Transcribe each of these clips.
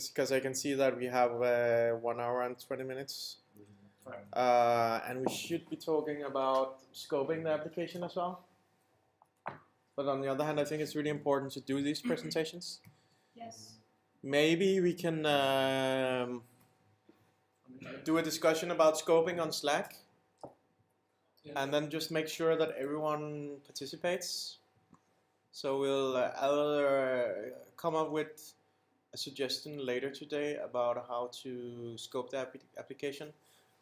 because I can see that we have 1 hour and 20 minutes. And we should be talking about scoping the application as well. But on the other hand, I think it's really important to do these presentations. Yes. Maybe we can do a discussion about scoping on Slack, and then just make sure that everyone participates. So I'll come up with a suggestion later today about how to scope the application,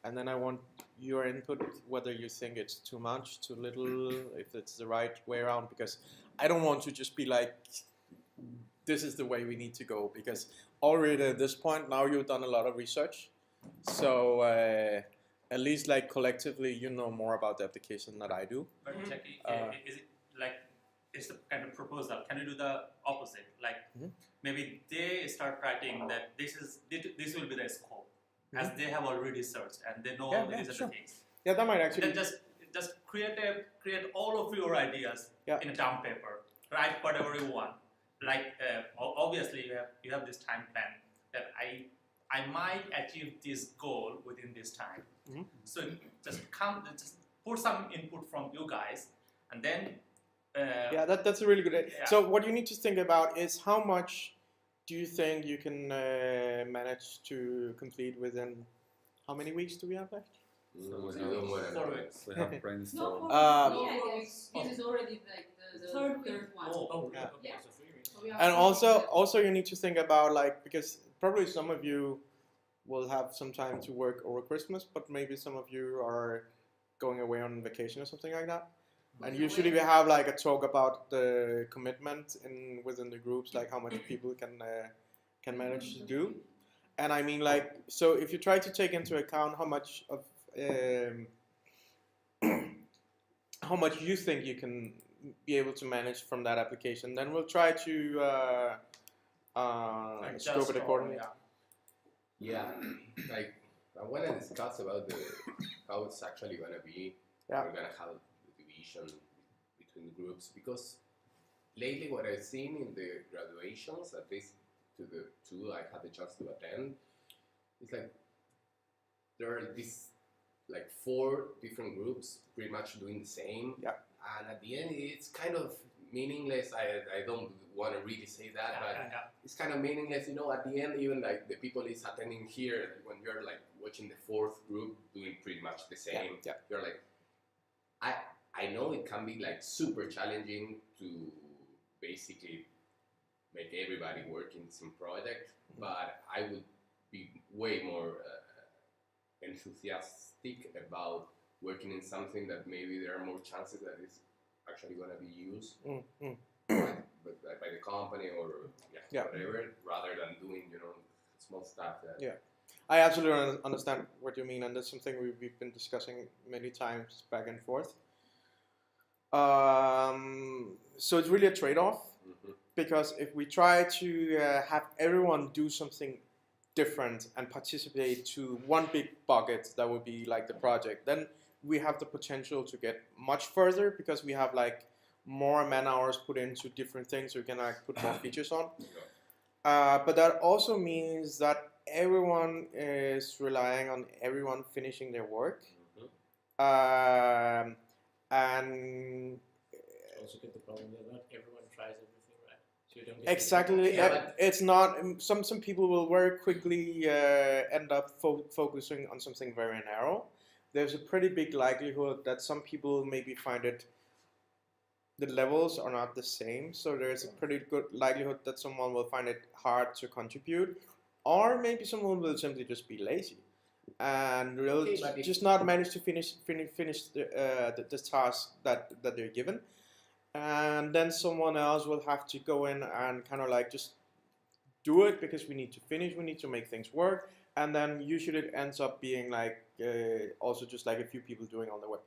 and then I want your input, whether you think it's too much, too little, if it's the right way around, because I don't want to just be like, this is the way we need to go, because already at this point, now you've done a lot of research, so at least like collectively you know more about the application than I do. But Jackie, is it like, it's a kind of proposal, can you do the opposite? Like maybe they start writing that this will be the scope, as they have already researched and they know these are the things. Yeah, that might actually. Then just create all of your ideas in a down paper. Write whatever you want. Like obviously you have this time plan that I might achieve this goal within this time. So just put some input from you guys, and then. Yeah, that's a really good idea. Yeah. So what you need to think about is how much do you think you can manage to complete within, how many weeks do we have left? 4 weeks. We have brainstorm. This is already like the third one. Yeah. And also you need to think about, like, because probably some of you will have some time to work over Christmas, but maybe some of you are going away on vacation or something like that. And usually we have like a talk about the commitment within the groups, like how much people can manage to do. And I mean, like, so if you try to take into account how much of how much you think you can be able to manage from that application, then we'll try to scope it accordingly. Yeah, like I want to discuss about how it's actually going to be. Yeah. We're going to have between the groups, because lately what I've seen in the graduations, at least to the two I had the chance to attend, is like there are these like 4 different groups pretty much doing the same, and at the end it's kind of meaningless. I don't want to really say that, but it's kind of meaningless, you know. At the end, even like the people is attending here, when you're like watching the 4th group doing pretty much the same, you're like, I know it can be like super challenging to basically make everybody work in the same project, but I would be way more enthusiastic about working in something that maybe there are more chances that it's actually going to be used by the company or whatever, rather than doing, you know, small stuff. I absolutely understand what you mean, and that's something we've been discussing many times back and forth. So it's really a trade-off, because if we try to have everyone do something different and participate to one big bucket, that would be like the project, then we have the potential to get much further, because we have like more man hours put into different things, so we can like put more features on. But that also means that everyone is relying on everyone finishing their work. And also get the problem that not everyone tries everything, right? So you don't get exactly, it's not. Some people will very quickly end up focusing on something very narrow. There's a pretty big likelihood that some people maybe find it, the levels are not the same, so there's a pretty good likelihood that someone will find it hard to contribute, or maybe someone will simply just be lazy and will just not manage to finish the task that they're given, and then someone else will have to go in and kind of like just do it, because we need to finish, we need to make things work, and then usually it ends up being like also just like a few people doing all the work.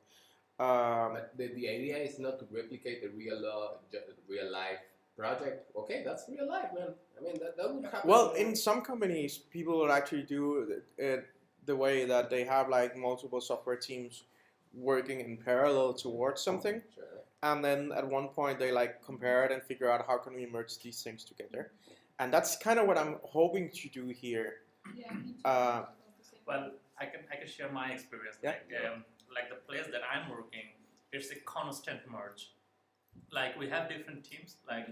But the idea is not to replicate a real life project. Okay, that's real life, man. I mean, that would happen. Well, in some companies, people will actually do it the way that they have like multiple software teams working in parallel towards something, and then at one point they like compare it and figure out how can we merge these things together. And that's kind of what I'm hoping to do here. Yeah, me too. Well, I can share my experience. Yeah. Like the place that I'm working, it's a constant merge. Like we have different teams. Like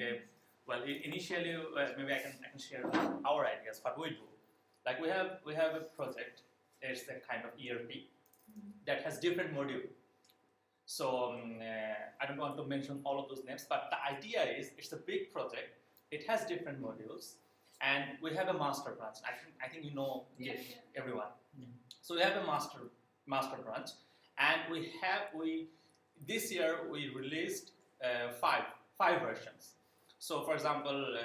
initially, maybe I can share our ideas what we do. Like we have a project. It's a kind of ERP that has different module. So I don't want to mention all of those names, but the idea is it's a big project. It has different modules, and we have a master branch. I think you know everyone. So we have a master branch, and this year we released five versions. So for example,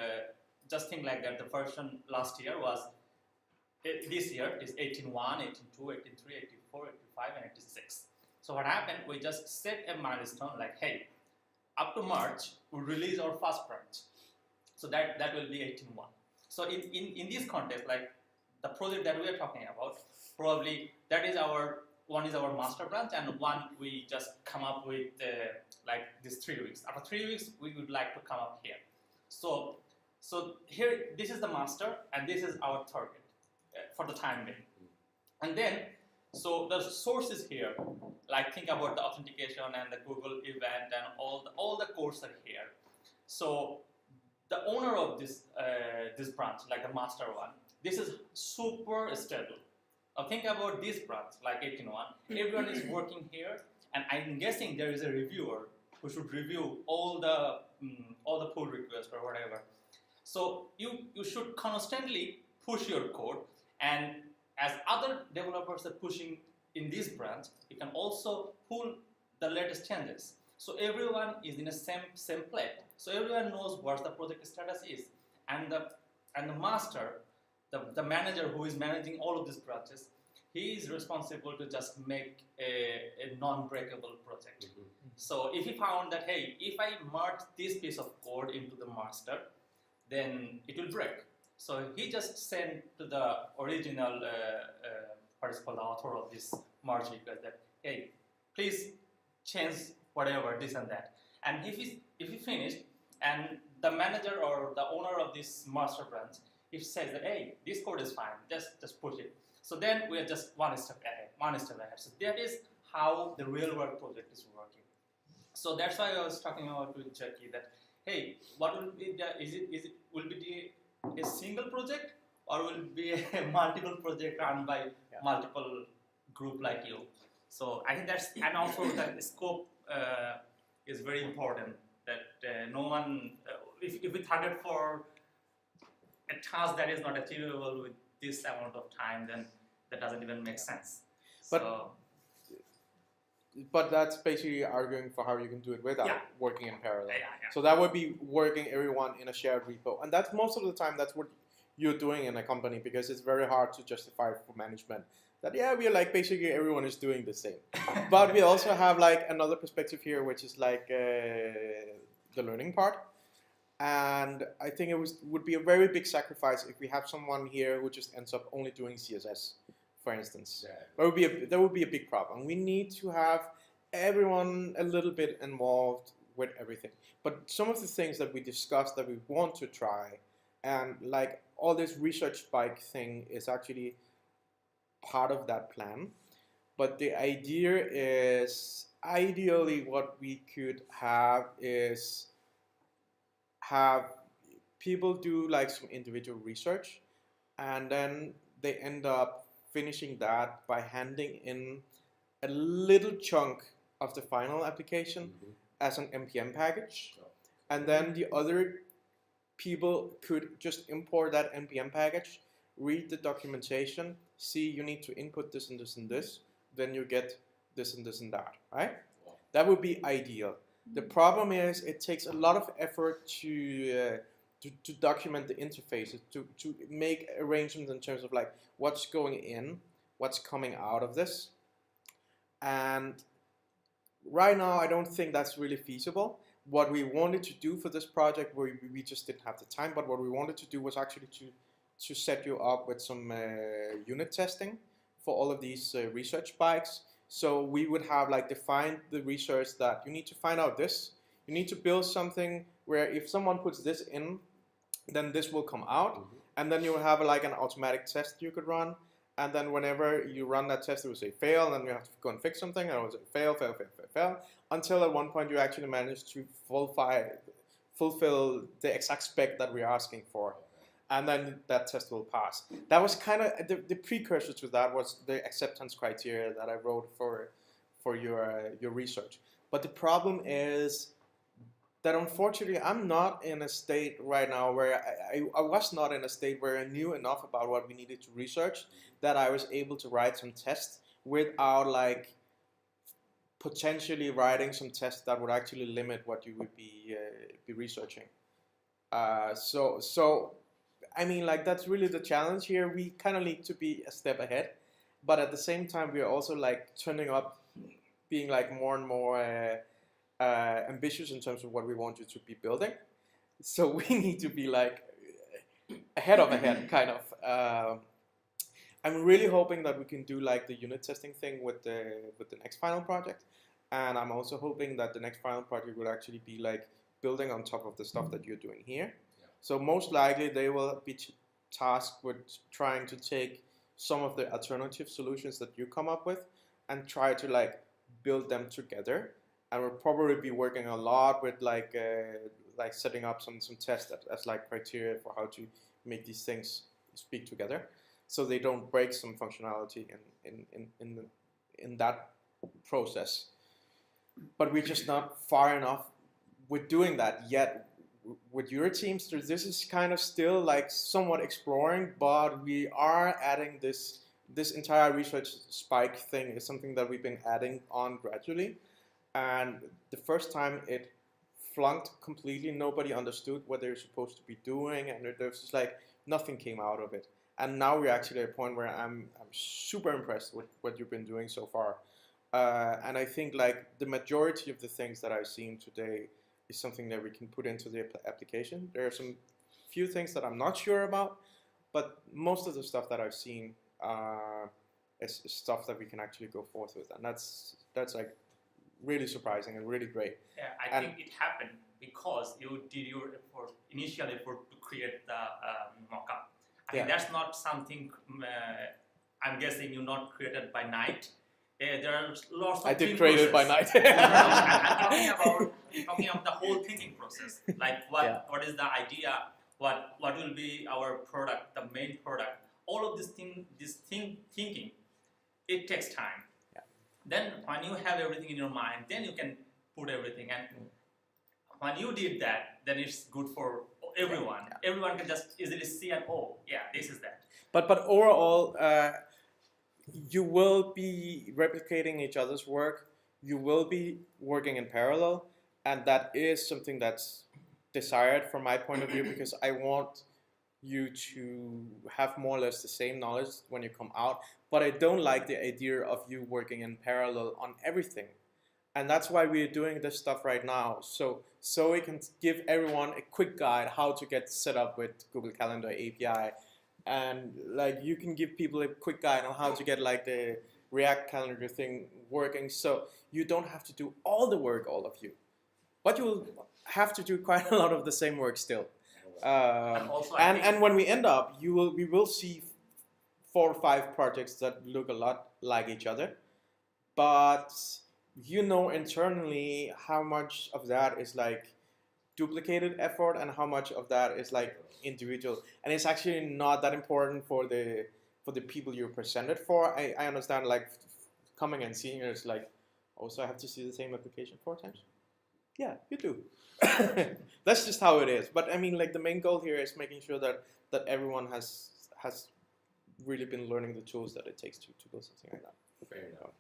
just think like that. The version last year was this year is 18.1, 18.2, 18.3, 18.4, 18.5, and 18.6. So what happened? We just set a milestone like, hey, up to March we release our first branch. So that will be 18.1. So in this context, like the project that we are talking about, probably that is one is our master branch, and one we just come up with like these 3 weeks. After 3 weeks, we would like to come up here. So here, this is the master, and this is our target for the time being. And then, so the sources here, like think about the authentication and the Google event and all the codes are here. So the owner of this branch, like the master one, this is super stable. Now think about this branch, like 18.1. Everyone is working here, and I'm guessing there is a reviewer who should review all the pull requests or whatever. So you should constantly push your code, and as other developers are pushing in this branch, you can also pull the latest changes. So everyone is in a same plate. So everyone knows what the project status is, and the master, the manager who is managing all of these branches, he is responsible to just make a non-breakable project. So if he found that, hey, if I merge this piece of code into the master, then it will break. So he just sent to the original, what is called the author of this merge request that, hey, please change whatever, this and that. And if he finished, and the manager or the owner of this master branch, if says that, hey, this code is fine, just push it. So then we are just one step ahead. So that is how the real world project is working. So that's why I was talking about with Jackie that, hey, what will be will it be a single project, or will it be a multiple project run by multiple group like you? So I think that's, and also the scope is very important, that no one, if we target for a task that is not achievable with this amount of time, then that doesn't even make sense. But that's basically arguing for how you can do it without working in parallel. Yeah. So that would be working everyone in a shared repo. And that's most of the time that's what you're doing in a company, because it's very hard to justify for management that, we're like basically everyone is doing the same. But we also have like another perspective here, which is like the learning part. And I think it would be a very big sacrifice if we have someone here who just ends up only doing CSS, for instance. That would be a big problem. We need to have everyone a little bit involved with everything. But some of the things that we discussed that we want to try, and like all this research spike thing is actually part of that plan. But the idea is, ideally what we could have is have people do like some individual research, and then they end up finishing that by handing in a little chunk of the final application as an NPM package. And then the other people could just import that NPM package, read the documentation, see you need to input this and this and this, then you get this and this and that, right? That would be ideal. The problem is it takes a lot of effort to document the interfaces, to make arrangements in terms of like what's going in, what's coming out of this. And right now I don't think that's really feasible. What we wanted to do for this project, we just didn't have the time, but what we wanted to do was actually to set you up with some unit testing for all of these research spikes. So we would have like defined the research that you need to find out this. You need to build something where if someone puts this in, then this will come out, and then you will have like an automatic test you could run, and then whenever you run that test, it will say fail, and then you have to go and fix something, and it will say fail, fail, fail, fail, fail, until at one point you actually manage to fulfill the exact spec that we're asking for, and then that test will pass. That was kind of the precursor to that was the acceptance criteria that I wrote for your research. But the problem is that unfortunately I'm not in a state right now where I was not in a state where I knew enough about what we needed to research that I was able to write some tests without like potentially writing some tests that would actually limit what you would be researching. So I mean, like, that's really the challenge here. We kind of need to be a step ahead, but at the same time we are also like turning up, being like more and more ambitious in terms of what we want you to be building. So we need to be like ahead, kind of. I'm really hoping that we can do like the unit testing thing with the next final project, and I'm also hoping that the next final project will actually be like building on top of the stuff that you're doing here. Yeah. So most likely they will be tasked with trying to take some of the alternative solutions that you come up with and try to like build them together. And we'll probably be working a lot with like setting up some tests as like criteria for how to make these things speak together, so they don't break some functionality in that process. But we're just not far enough with doing that yet. With your teams, this is kind of still like somewhat exploring, but we are adding this entire research spike thing is something that we've been adding on gradually. And the first time it flunked completely. Nobody understood what they're supposed to be doing, and there's just like nothing came out of it. And now we're actually at a point where I'm super impressed with what you've been doing so far. And I think like the majority of the things that I've seen today is something that we can put into the application. There are some few things that I'm not sure about, but most of the stuff that I've seen is stuff that we can actually go forth with, and that's like really surprising and really great. Yeah, I think it happened because you did your initial effort to create the mock-up. I think that's not something, I'm guessing you not created by night. There are lots of I did create it by night. I'm talking about the whole thinking process. Like what is the idea? What will be our product, the main product? All of this thinking, it takes time. Yeah. Then when you have everything in your mind, then you can put everything. And when you did that, then it's good for everyone. Yeah. Everyone can just easily see and this is that. But overall, you will be replicating each other's work. You will be working in parallel, and that is something that's desired from my point of view, because I want you to have more or less the same knowledge when you come out. But I don't like the idea of you working in parallel on everything. And that's why we're doing this stuff right now. So we can give everyone a quick guide how to get set up with Google Calendar API. And like you can give people a quick guide on how to get like the React Calendar thing working. So you don't have to do all the work, all of you. But you will have to do quite a lot of the same work still. And when we end up, we will see 4 or 5 projects that look a lot like each other. But you know internally how much of that is like duplicated effort and how much of that is like individual, and it's actually not that important for the people you're presented for. I understand like coming and seeing it is like, also I have to see the same application 4 times. Yeah, you do. That's just how it is. But I mean, like the main goal here is making sure that everyone has really been learning the tools that it takes to build something like that. Fair enough.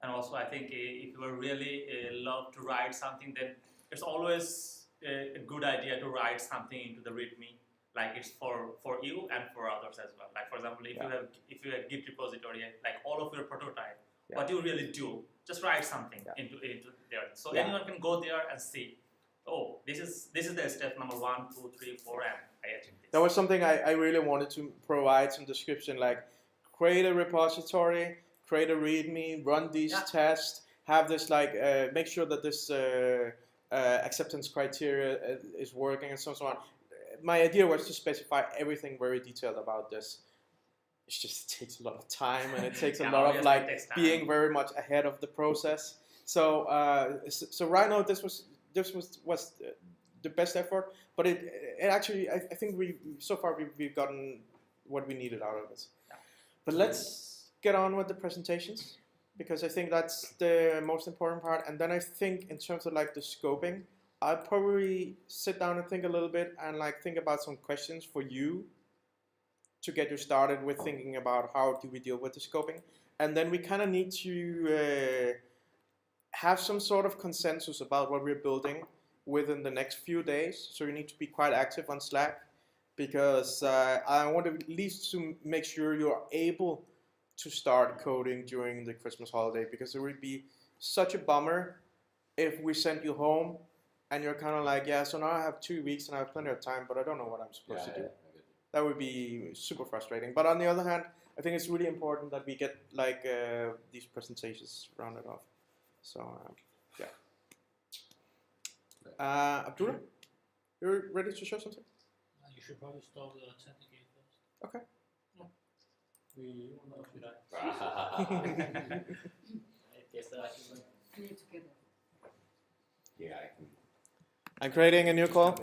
And also, I think if you really love to write something, then it's always a good idea to write something into the README, like it's for you and for others as well. Like for example, if you have Git repository, like all of your prototype, what you really do, just write something into there, so anyone can go there and see. Oh, this is the step number 1, 2, 3, 4, and I achieved this. That was something I really wanted to provide some description, like create a repository, create a README, run these tests, have this like make sure that this acceptance criteria is working, and so on. my idea was to specify everything very detailed about this. It just takes a lot of time, and it takes a lot of like being very much ahead of the process. So so right now this was the best effort, but it actually I think so far we've gotten what we needed out of it. Yeah. But let's get on with the presentations, because I think that's the most important part. And then I think in terms of like the scoping, I'll probably sit down and think a little bit and like think about some questions for you to get you started with thinking about how do we deal with the scoping. And then we kind of need to have some sort of consensus about what we're building within the next few days. So you need to be quite active on Slack, because I want to at least to make sure you're able to start coding during the Christmas holiday, because it would be such a bummer if we sent you home and you're kind of like, yeah, so now I have 2 weeks and I have plenty of time, but I don't know what I'm supposed to do. Yeah. That would be super frustrating. But on the other hand, I think it's really important that we get like these presentations rounded off. So yeah. Abdullah, you're ready to show something? You should probably start with authenticate first. Okay. We will not do that. I guess that I can Play together. Yeah, I can. I'm creating a new call.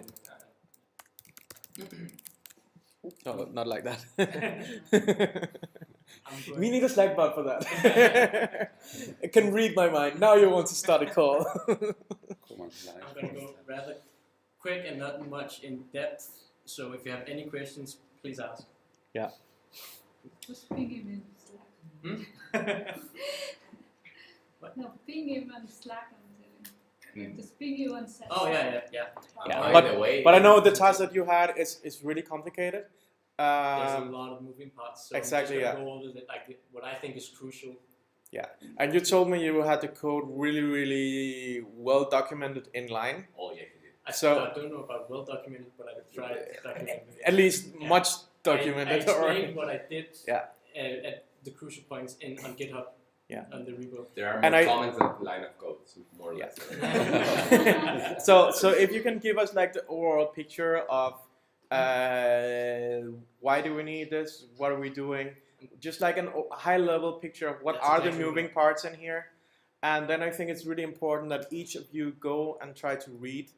No, not like that. We need a Slack bot for that. It can read my mind. Now you want to start a call. I'm going to go rather quick and not much in depth. So if you have any questions, please ask. Yeah. Just ping him in Slack. No, ping him on Slack and tell him. Just ping you on Slack. Oh yeah. But I know the task that you had is really complicated. There's a lot of moving parts. So Exactly. I'm just gonna go over like what I think is crucial. Yeah, and you told me you had the code really well documented in line. Oh yeah, he did. I don't know about well documented, but I tried to document it. At least much documented. I explained what I did. Yeah. At the crucial points on GitHub. Yeah. On the repo. There are more comments than line of code, so more or less. So if you can give us like the overall picture of why do we need this? What are we doing? Just like a high level picture of what are the moving parts in here. And then I think it's really important that each of you go and try to read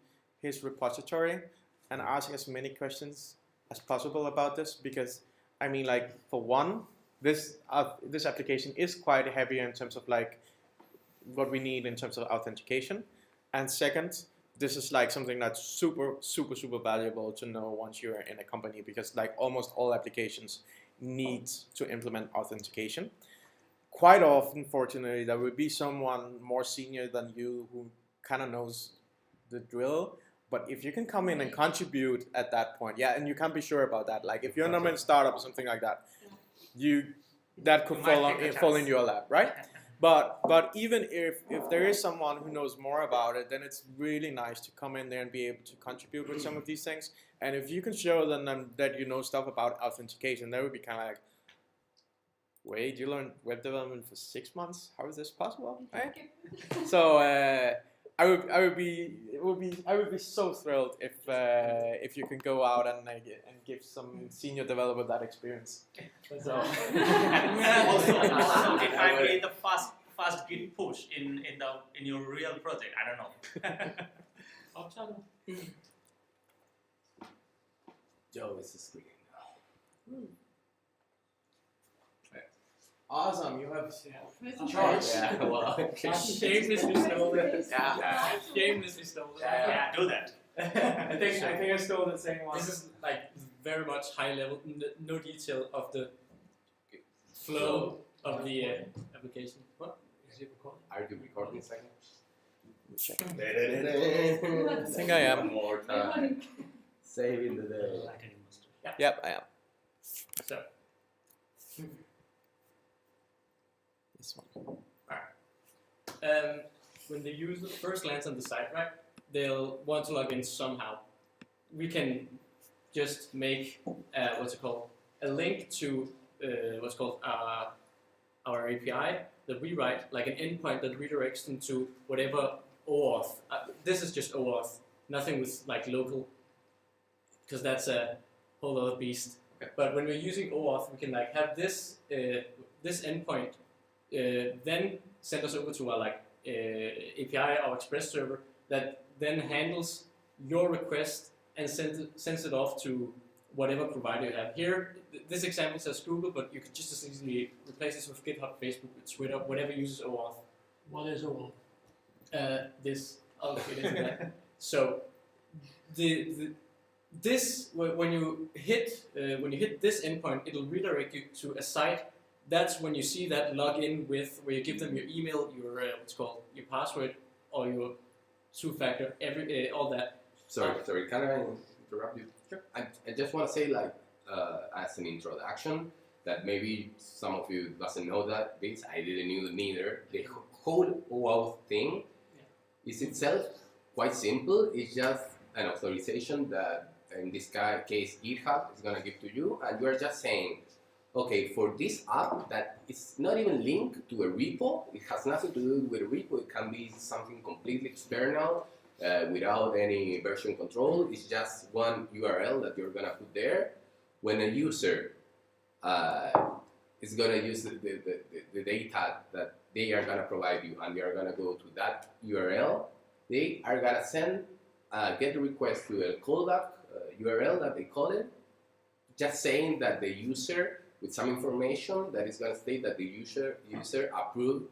his repository and ask as many questions as possible about this, because I mean, like, for one, this application is quite heavy in terms of like what we need in terms of authentication, and second, this is like something that's super valuable to know once you're in a company, because like almost all applications need to implement authentication. Quite often, fortunately, there will be someone more senior than you who kind of knows the drill. But if you can come in and contribute at that point, yeah, and you can't be sure about that. Like if you're not in a startup or something like that, that could fall in your lap, right? But even if there is someone who knows more about it, then it's really nice to come in there and be able to contribute with some of these things. And if you can show them that you know stuff about authentication, that would be kind of like, wait, you learned web development for 6 months? How is this possible? Right? So I would be so thrilled if you can go out and give some senior developer that experience. So also, it might be the fast Git push in your real project. I don't know. Joe is screaming now. awesome, you have Charge. Yeah, well, Shamelessly stolen. yeah. Shamelessly stolen. Yeah, do that. I think I stole the same one. This is like very much high level, no detail of the flow of the application. What? Is it recording? Are you recording a second? Check. I think I am. One more time. Saving the day. Yep, I am. So. This one. When the user first lands on the site, right, they'll want to log in somehow. We can just make a link to what's called our API that we write, like an endpoint that redirects them to whatever OAuth. This is just OAuth, nothing with like local because that's a whole other beast. Okay. But when we're using OAuth, we can like have this this endpoint then send us over to our API, our Express server, that then handles your request and sends it off to whatever provider you have. Here, this example says Google, but you could just as easily replace this with GitHub, Facebook, Twitter, whatever uses OAuth. What is OAuth? This, I'll get into that. So, this when you hit this endpoint, it'll redirect you to a site. That's when you see that login with where you give them your email, your what's called your password, or your two-factor, all that. Sorry, can I interrupt you? Sure. I just want to say, as an introduction, that maybe some of you doesn't know that this. I didn't know neither. The whole OAuth thing is itself quite simple. It's just an authorization that, in this case, GitHub is going to give to you, and you are just saying, okay, for this app that is not even linked to a repo, it has nothing to do with a repo, it can be something completely external, without any version control. It's just one URL that you're going to put there. When a user is going to use the data that they are going to provide you, and they are going to go to that URL, they are going to send get the request to a callback URL that they call it, just saying that the user, with some information that is going to state that the user approved,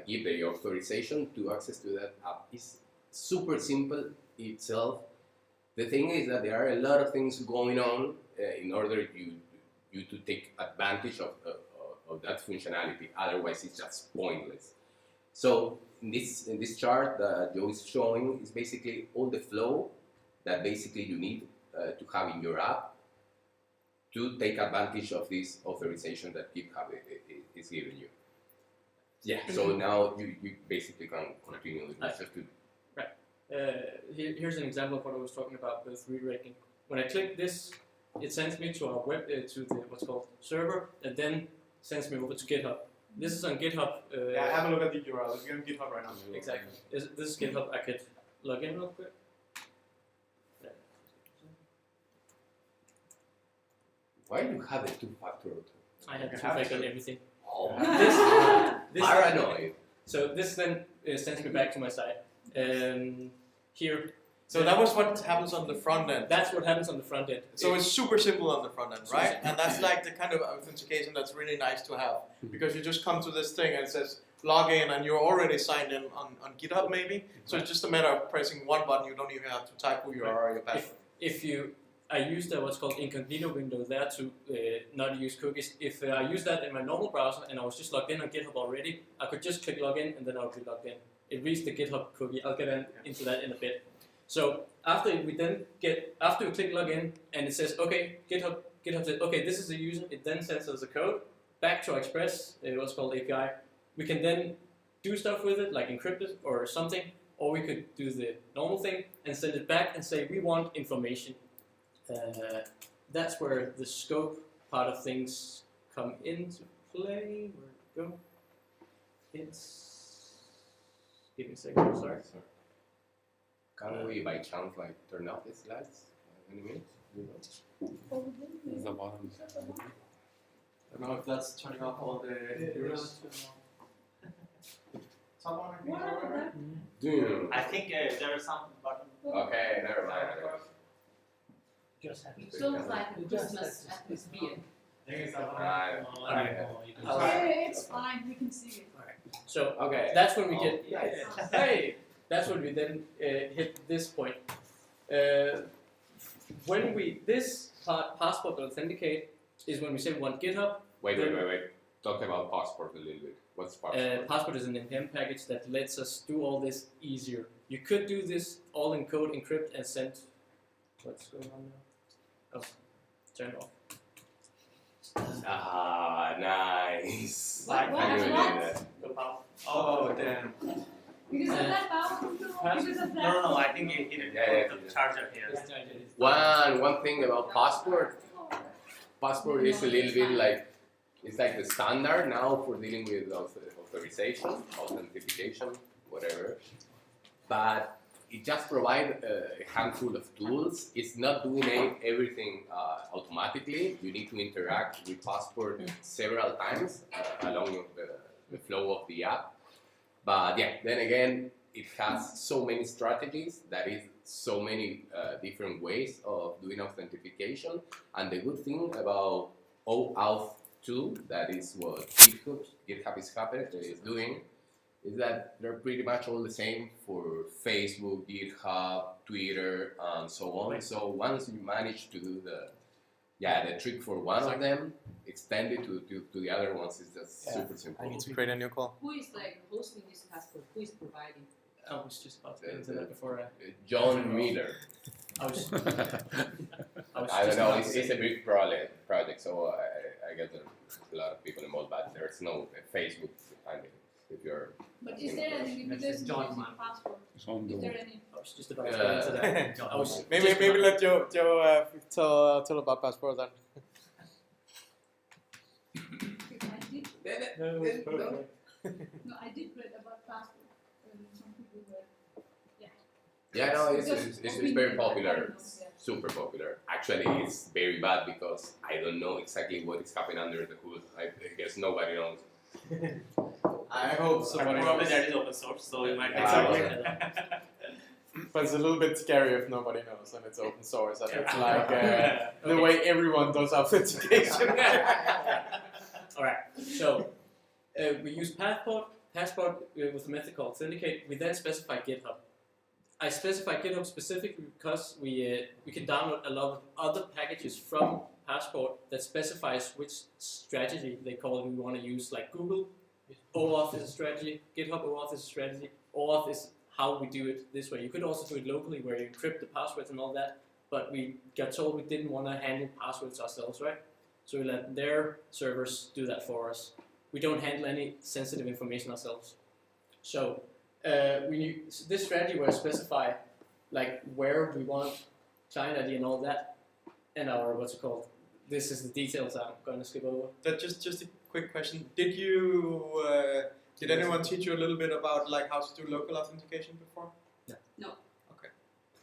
give the authorization to access to that app. It's super simple itself. The thing is that there are a lot of things going on in order you to take advantage of that functionality. Otherwise, it's just pointless. So in this chart that Joe is showing is basically all the flow that basically you need to have in your app to take advantage of this authorization that GitHub is giving you. Yeah, so now you basically can continue with this. Right. Here's an example of what I was talking about with redirecting. When I click this, it sends me to our web, to the what's called server, and then sends me over to GitHub. This is on GitHub. Yeah, have a look at the URL. You're on GitHub right now. Exactly. This is GitHub. I could log in real quick. Why do you have a two-factor? I have two-factor on everything. Oh, This paranoid. So this then sends me back to my site. Here. So that was what happens on the front end. That's what happens on the front end. So it's super simple on the front end, right? And that's like the kind of authentication that's really nice to have, because you just come to this thing and it says log in, and you're already signed in on GitHub maybe. So it's just a matter of pressing one button. You don't even have to type who you are or your password. I use what's called incognito window there to not use cookies. If I use that in my normal browser and I was just logged in on GitHub already, I could just click login and then I'll be logged in. It reads the GitHub cookie. I'll get into that in a bit. So after we click login and it says okay, GitHub says okay, this is the user. It then sends us the code back to our Express, what's called API. We can then do stuff with it, like encrypt it or something, or we could do the normal thing and send it back and say we want information. That's where the scope part of things come into play. Where it go? It's. Give me a second. Sorry. Can we by chance turn off the slides in a minute? It's the bottom. I don't know if that's turning off all the heroes. Someone I think there is some button. Okay, never mind. Just have to. So it's like a Christmas atmosphere. It's fine, we can see it. So Okay. that's when we get. Nice. Hey, that's when we then hit this point. When this passport authenticate is when we say we want GitHub. Wait. Talk about Passport a little bit. What's Passport? Passport is an NPM package that lets us do all this easier. You could do this all in code, encrypt, and send. What's going on now? Oh, turn off. Ah, nice. What? I knew you What? did that. Go power. Oh damn. Because of that power control? Because of that? No, I think it Yeah, the charger here. One thing about Passport is a little bit like, it's like the standard now for dealing with authorization, authentication, whatever. But it just provides a handful of tools. It's not doing everything automatically. You need to interact with Passport several times along the flow of the app. But yeah, then again, it has so many strategies, that is so many different ways of doing authentication. And the good thing about OAuth 2, that is what GitHub is doing, is that they're pretty much all the same for Facebook, GitHub, Twitter, and so on. So once you manage to do the trick for one of them, extend it to the other ones is just super simple. I need to create a new call. Who is like hosting this Passport? Who is providing? I was just about to get into that before John Miller. I was I don't just know, about to it's say- a big project, so I guess there's a lot of people involved, but there's no Facebook behind it. If you're But is there any limitations John using Mann. Passport? Is there any? I was just about to get into that. I was Maybe just maybe about- let Joe tell about Passport then. Because I did. No, it's perfect. No, I did read about Passport. Some people were. Yeah, no, Because it's opinion, very I popular. don't know, It's yeah. super popular. Actually, it's very bad because I don't know exactly what is happening under the hood. I guess nobody knows. I hope somebody Probably knows. that is open source, so you might Exactly. exactly. But it's a little bit scary if nobody knows and it's open source and it's like the way everyone does authentication. All right. So we use Passport with a method called authenticate. We then specify GitHub. I specify GitHub specifically because we can download a lot of other packages from Passport that specifies which strategy they call it we want to use. Like Google, OAuth is a strategy. GitHub OAuth is a strategy. OAuth is how we do it this way. You could also do it locally where you encrypt the passwords and all that. But we got told we didn't want to handle passwords ourselves, right? So we let their servers do that for us. We don't handle any sensitive information ourselves. So this strategy will specify like where we want client ID and all that, and our this is the details I'm going to skip over. That just a quick question. Did anyone teach you a little bit about like how to do local authentication before? No. Okay.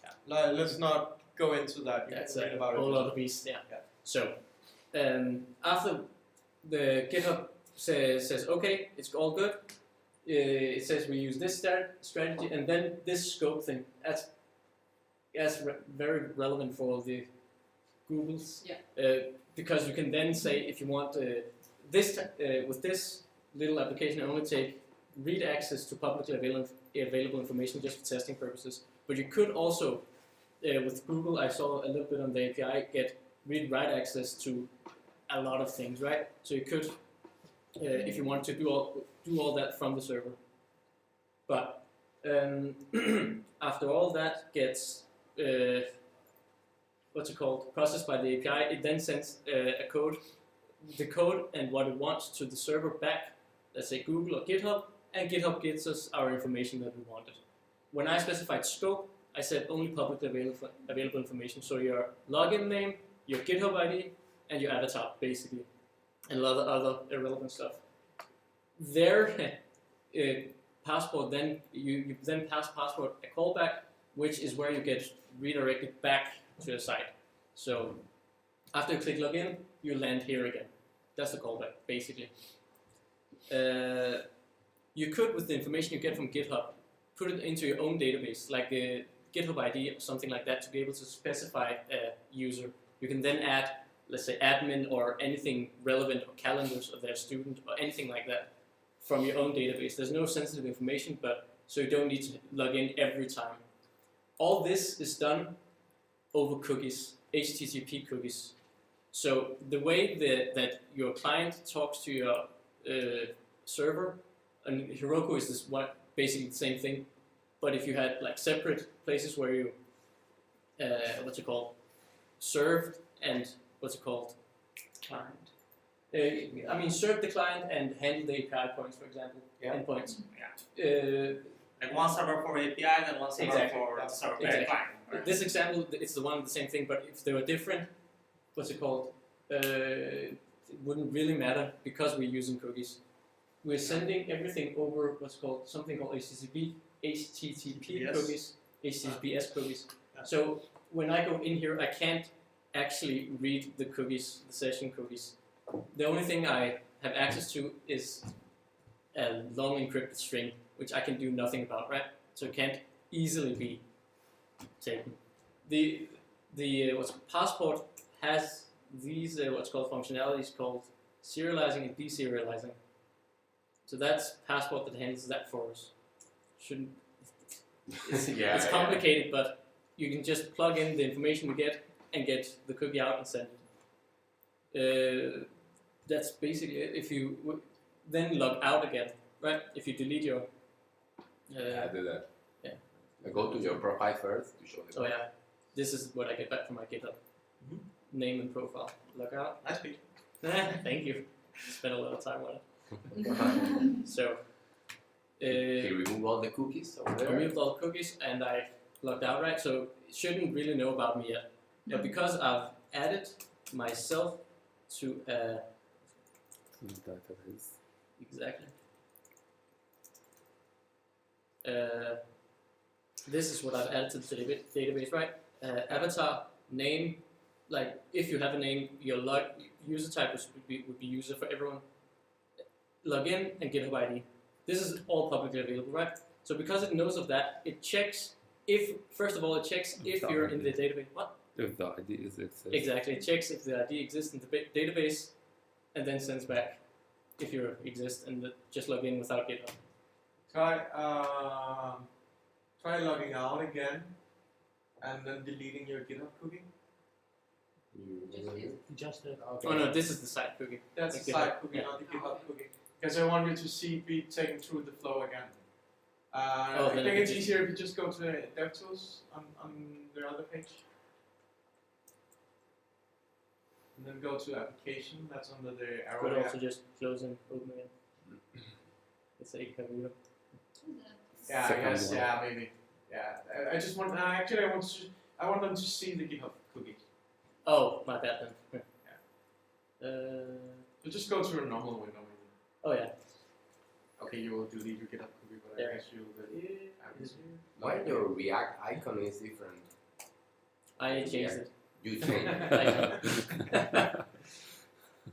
Yeah. Let's not go into that. You That's can read a about whole it. other beast, yeah. Yeah. So after the GitHub says okay, it's all good. It says we use this strategy, and then this scope thing. That's very relevant for the Googles. Yeah. Because you can then say if you want with this little application, only take read access to publicly available information just for testing purposes. But you could also, with Google, I saw a little bit on the API, get read-write access to a lot of things, right? So you could, if you want to do all that from the server. But after all that gets processed by the API, it then sends the code and what it wants to the server back, let's say Google or GitHub, and GitHub gives us our information that we wanted. When I specified scope, I said only publicly available information, so your login name, your GitHub ID, and your avatar, basically, and a lot of other irrelevant stuff. Their Passport, then you then pass Passport a callback, which is where you get redirected back to the site. So after you click login, you land here again. That's the callback, basically. You could, with the information you get from GitHub, put it into your own database, like a GitHub ID or something like that, to be able to specify a user. You can then add, let's say, admin or anything relevant, or calendars of their student, or anything like that from your own database. There's no sensitive information, but so you don't need to log in every time. All this is done over cookies, HTTP cookies. So the way that your client talks to your server, and Heroku is basically the same thing, but if you had like separate places where you served and client. Serve the client and handle the API points, for example, endpoints. Like one server for API and one server Exactly. for server Exactly. client. Right? This example, it's the one the same thing, but if they were different, it wouldn't really matter because we're using cookies. We're sending everything over something called HTTP Yes. cookies. HTTPS cookies. So when I go in here, I can't actually read the cookies, the session cookies. The only thing I have access to is a long encrypted string, which I can do nothing about, right? So it can't easily be taken. The passport has these what's called functionalities called serializing and deserializing. So that's passport that handles that for us. Shouldn't it's complicated, but you can just plug in the information we get and get the cookie out and send it. That's basically it. If you then log out again, right? If you delete your I do that. Yeah. I go to your profile first to show the. Oh yeah, this is what I get back from my GitHub. Name and profile. Log out. Nice picture. Thank you. Spent a lot of time on it. So. You remove all the cookies over there. I removed all the cookies and I logged out, right? So it shouldn't really know about me yet. But because I've added myself to a database. exactly. This is what I've added to the database, right? Avatar, name, like if you have a name, your user type would be user for everyone. Login and GitHub ID. This is all publicly available, right? So because it knows of that, it checks if, first of all, it checks if you're in the database. What? If the ID is exists. Exactly, it checks if the ID exists in the database and then sends back if you exist and just log in without GitHub. Try logging out again and then deleting your GitHub cookie. Just Oh no, this is the side cookie. That's Like the GitHub. side cookie, not the GitHub cookie. Because I want you to be taken through the flow again. I then think I it's can easier if you just go to DevTools on the other page. And then go to application, that's under the arrow. Could also just close and open again. It's a incognito. Yeah, I Second guess, one. yeah, maybe. Yeah, I just want, actually I want them to see the GitHub cookie. Oh, my bad then. So just go to a normal window maybe. Oh yeah. Okay, you will delete your GitHub cookie, but Yeah. I guess you'll Why your React icon is different? I changed it. You change.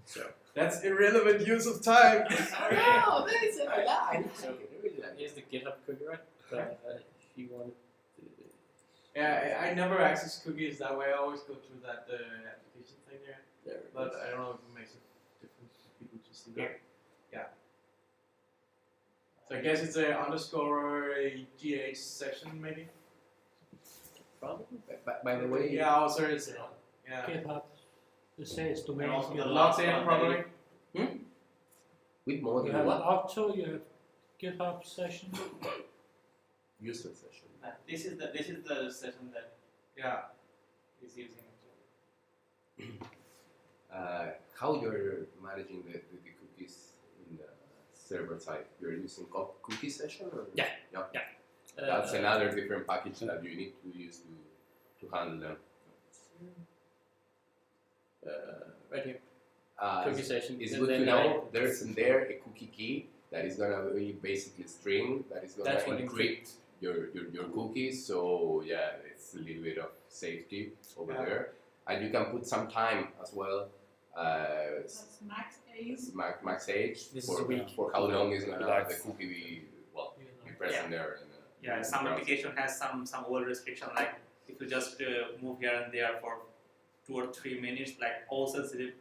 So That's irrelevant use of time. No, that is a lie. So here's the GitHub cookie, right? But if you want to, Yeah, I never access cookies that way. I always go through that application thing here. there it But is. I don't know if it makes a difference for people to see that. Yeah. So I guess it's a underscore a GH session maybe. Probably. By the way, Yeah, also it's yeah. GitHub, it says domain. And also you the have- last Logged in one, probably. with You module have Octo, you have GitHub session. user session. This is the session that Yeah. is using it. How you're managing the cookies in the server side? You're using cookie session or? Yeah. That's another different package that you need to use to handle them. Right here. Uh, Cookie session. It's and good to then know there's in there a cookie key that is gonna be basically a string that is gonna That's what encrypt your cookies. So yeah, it's a little bit of safety over Yeah. there, and you can put some time as well. That's max age. Max age This is for, a week. for how long is gonna Like- the cookie be present there. And, Yeah, some application has some old restriction, like if you just move here and there for 2 or 3 minutes, like all sensitive,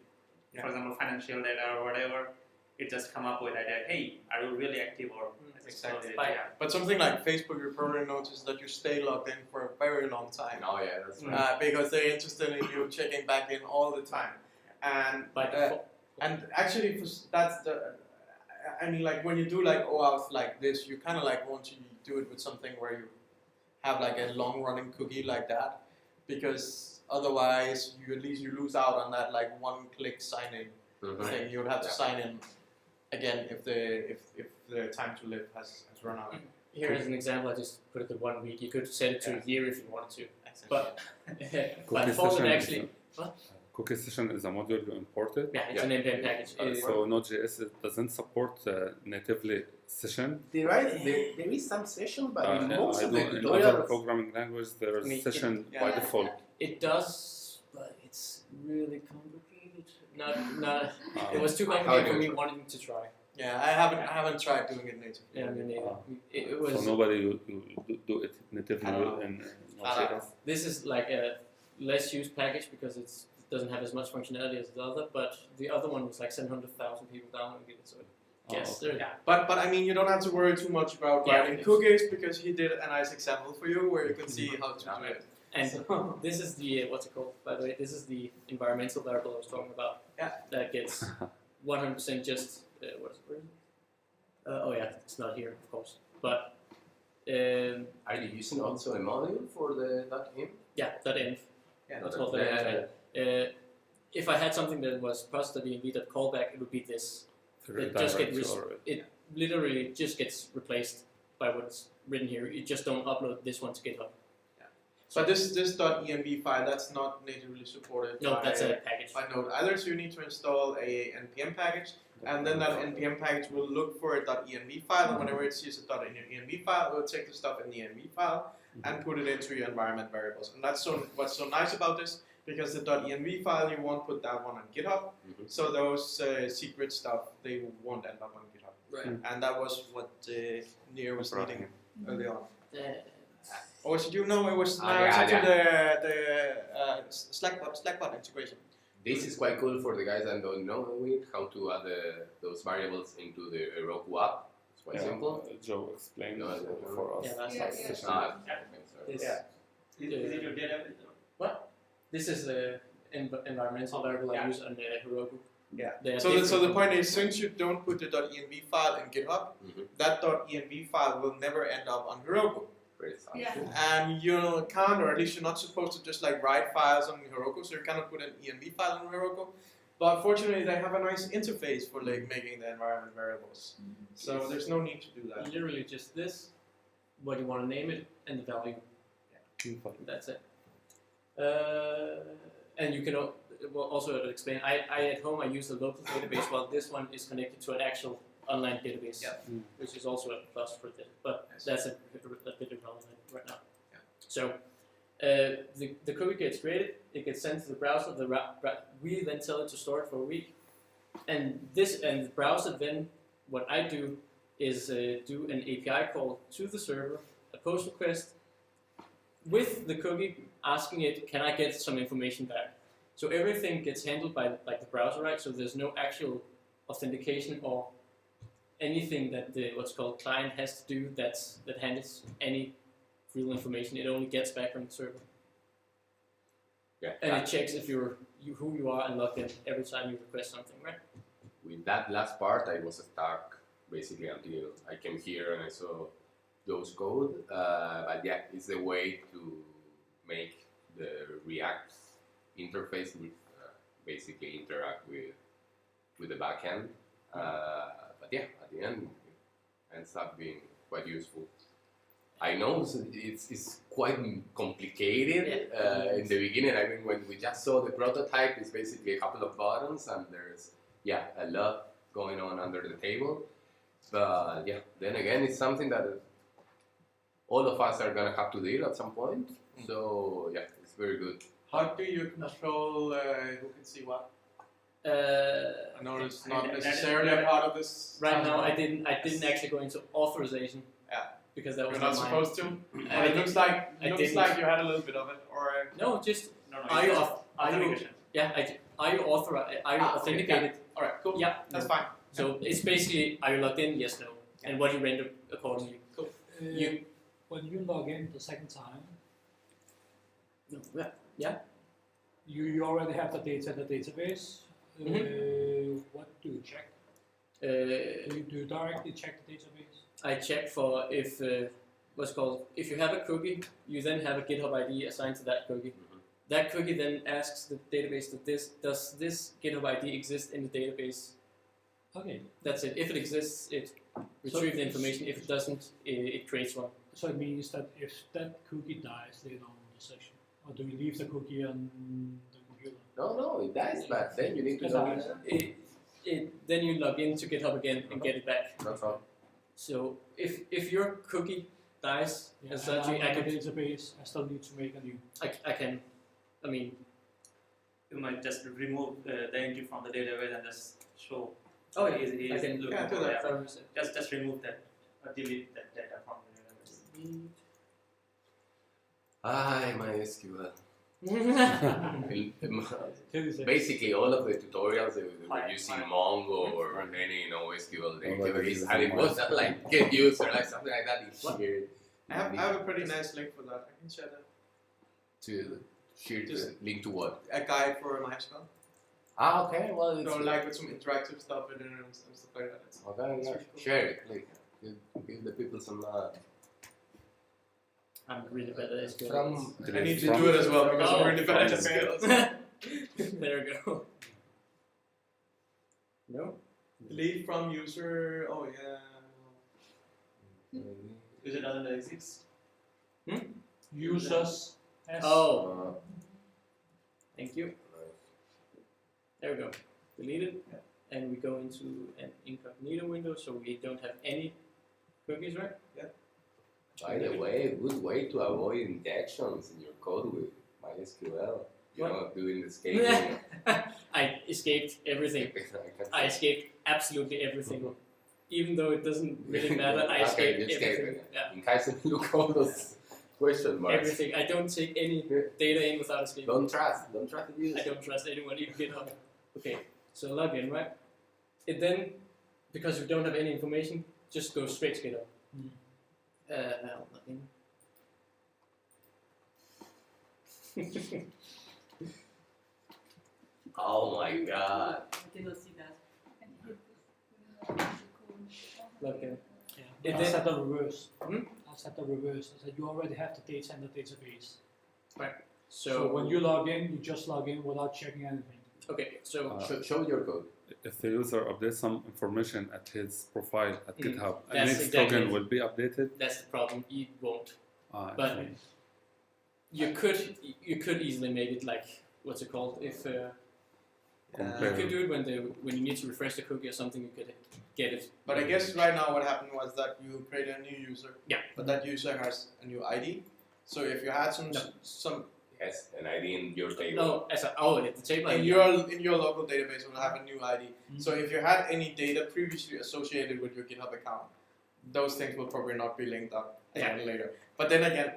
for example, financial data or whatever, it just come up with idea, hey, are you really active or Exactly. Yeah. But something like Facebook, you probably notice that you stay logged in for a very long time. Oh yeah, that's right. Because they're interested in you checking back in all the time. And by default. and actually, that's the. I mean, like when you do like OAuth like this, you kind of like want to do it with something where you have like a long-running cookie like that, because otherwise you at least you lose out on that like one-click sign-in thing. You'll have to Yeah. sign in again if the time to live has run out. Here is an example. I just put it to 1 week. You could set it to a year if you wanted to. Exactly. But by Cookie default, session it is actually. a- What? cookie session is a module you imported. Yeah, it's an npm package. So Node.js doesn't support natively session. There is some session, but in most of the in other tutorials, programming languages, there is session by Yeah. default. It does, but it's really complicated. Not. It was too complicated for me wanting to try. Yeah, I haven't tried doing it native. Yeah, me neither. It was. So nobody you do it natively in Node.js. This is like a less used package because it doesn't have as much functionality as the other, but the other one was like 700,000 people downloading it. So yes, okay. But I mean, you don't have to worry too much about writing cookies because he did a nice example for you where you can see how to do it. And this is the what's it called? By the way, this is the environmental variable I was talking about. Yeah. That gets 100% just where is it? Oh yeah, it's not here, of course. But are you using also a module for the .env? yeah, .env. Yeah, That's called .env. If I had something that was post.env.callback, it would be this. It just it literally just gets replaced by what's written here. You just don't upload this one to GitHub. But this .env file, that's not natively supported. No, that's a package. By Node either. So you need to install a npm package, and then that npm package will look for a .env file, and whenever it sees a .env file, it will take the stuff in the env file and put it into your environment variables. And that's what's so nice about this, because the .env file, you won't put that one on GitHub. So those secret stuff, they won't end up on GitHub. Right. And that was what Nir was needing early on. Or did you know it was the Slackbot integration? This is quite cool for the guys that don't know it, how to add those variables into the Heroku app. It's quite simple. Joe explained No, for us. Yeah, that's Yeah, session. yeah. This, Is it your data? What? This is the environmental variable I use on Heroku. Yeah. They are So the different. point is, since you don't put the .env file in GitHub, that .env file will never end up on Heroku. Yeah. And you can't, or at least you're not supposed to just like write files on Heroku, so you cannot put an env file on Heroku. But fortunately, they have a nice interface for like making the environment variables. So there's no need to do that. Literally just this, what you want to name it, and the value. That's it. And you can also explain, I at home I use a local database, while this one is connected to an actual online database, which is also a plus for this, but that's a bit irrelevant right now. So the cookie gets created, it gets sent to the browser, we then tell it to store it for a week, and the browser then, what I do is do an API call to the server, a post request, with the cookie asking it, can I get some information back? So everything gets handled by like the browser, right? So there's no actual authentication or anything that the what's called client has to do that handles any real information. It only gets back from the server. Yeah. And it checks if who you are and logged in every time you request something, right? With that last part, I was stuck basically until I came here and I saw those code. But yeah, it's a way to make the React interface basically interact with the backend. But yeah, at the end, it ends up being quite useful. I know it's quite complicated in the beginning. I mean, when we just saw the prototype, it's basically a couple of buttons and there's a lot going on under the table. But yeah, then again, it's something that all of us are gonna have to deal at some point. So yeah, it's very good. How do you control who can see what? I know it's not necessarily a part of this. Right now, I didn't actually go into authorization. Yeah. Because that was You're not mine. supposed to. It looks like you had a little bit of it, or no, just No, are you authentication. are you authorized? Are you authenticated? all right, cool. Yeah, That's fine. So it's basically, are you logged in? Yes, no, and what you render accordingly. Cool. When you log in the second time, Yeah. you already have the data in the database. What do you check? Do you directly check the database? I check for if if you have a cookie, you then have a GitHub ID assigned to that cookie. That cookie then asks the database does this GitHub ID exist in the database? Okay. That's it. If it exists, it retrieves the information. If it doesn't, it creates one. So it means that if that cookie dies later on in the session, or do you leave the cookie on the computer? No, it dies, but then you need to log in. Then you log in to GitHub again and get it back. That's all. So if your cookie dies, Yeah, as such, and I I'm on can, the database. I still need to make a new. I mean, You might just remove the entry from the database and just show. oh he yeah, is I can looking do for that. Just remove that, delete that data from the database. MySQL. Basically, Basically, all of the tutorials they were Fine, using fine. Mongo or any SQL like database, the and it was like get user like something like that. It's here. I have a pretty nice link for that. I can share that. To share the Just- link to what? A guide for MySQL. Okay, well, it's Like with some interactive stuff in it and stuff like that. It's okay, yeah. pretty cool. Share it, like give the people some. I'm really bad at SQL. From I need to do it as well because I'm really bad at from SQL. There we go. No? Delete from user. Oh yeah. Is it doesn't exist? users. S. Oh, thank you. There we go. Delete it. And we go into an incognito window so we don't have any cookies, right? By the way, a good way to avoid injections in your code with MySQL. You're What? not doing the scaling. I escaped everything. I escaped absolutely everything. Even though it doesn't really matter, I Okay, escaped you escaped everything. it. Yeah, In case you look all those question marks. everything. I don't take any data in without escaping. Don't trust the user. I don't trust anyone, even GitHub. Okay, so log in, right? It then, because we don't have any information, just go straight to GitHub. I'll log in. Oh my god. I did not see that. And hit this. Log in. Yeah. It I then- set the reverse. Hmm? I set the reverse. I said you already have the data in the database. So, when you log in, you just log in without checking anything. okay, so Show your code. If the user updates some information at his profile at GitHub, a That's next exactly token it. will be updated. that's the problem. It won't. I But- see. You could easily make it like what's it called? If you Compare. could do it when you need to refresh the cookie or something, you could get it. But I guess right now what happened was that you created a new user. Yeah. But that user has a new ID. So if you had some Yes, an ID in your table. No, at the table. in your local database will have a new ID. So if you had any data previously associated with your GitHub account, those things will probably not be linked up again later. But then again,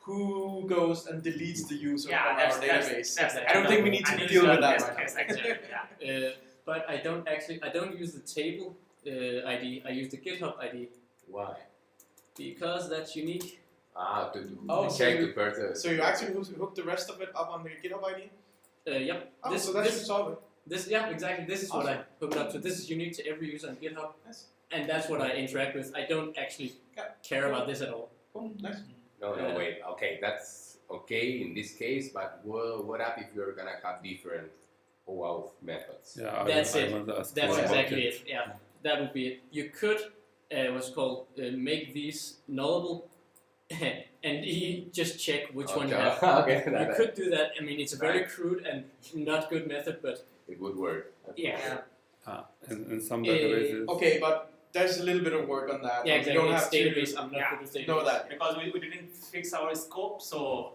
who goes and deletes the user from our database? I don't think we need to deal with that right now. Exactly. But I don't use the table ID. I use the GitHub ID Why? because that's unique. Oh, check so the person. So you actually hook the rest of it up on the GitHub ID? Yep. Oh, so that should solve it. Yeah, exactly. This is what I hook it up to. This is unique to every user on GitHub, Nice. and that's what I interact with. I don't actually care about this at all. Cool, nice. No, wait. Okay, that's okay in this case, but what up if you're gonna have different OAuth methods? Yeah, That's I it. want to ask That's more about exactly it. Yeah, that would be it. You could, what's called, make these nullable, and just check which one you have. Okay, You could do that. I mean, it's a very crude and not good method, but it would work. yeah. in some databases. Okay, but there's a little bit of work on that. Yeah, You exactly. don't It's have database. to I'm not good with database. know that. Because we didn't fix our scope, so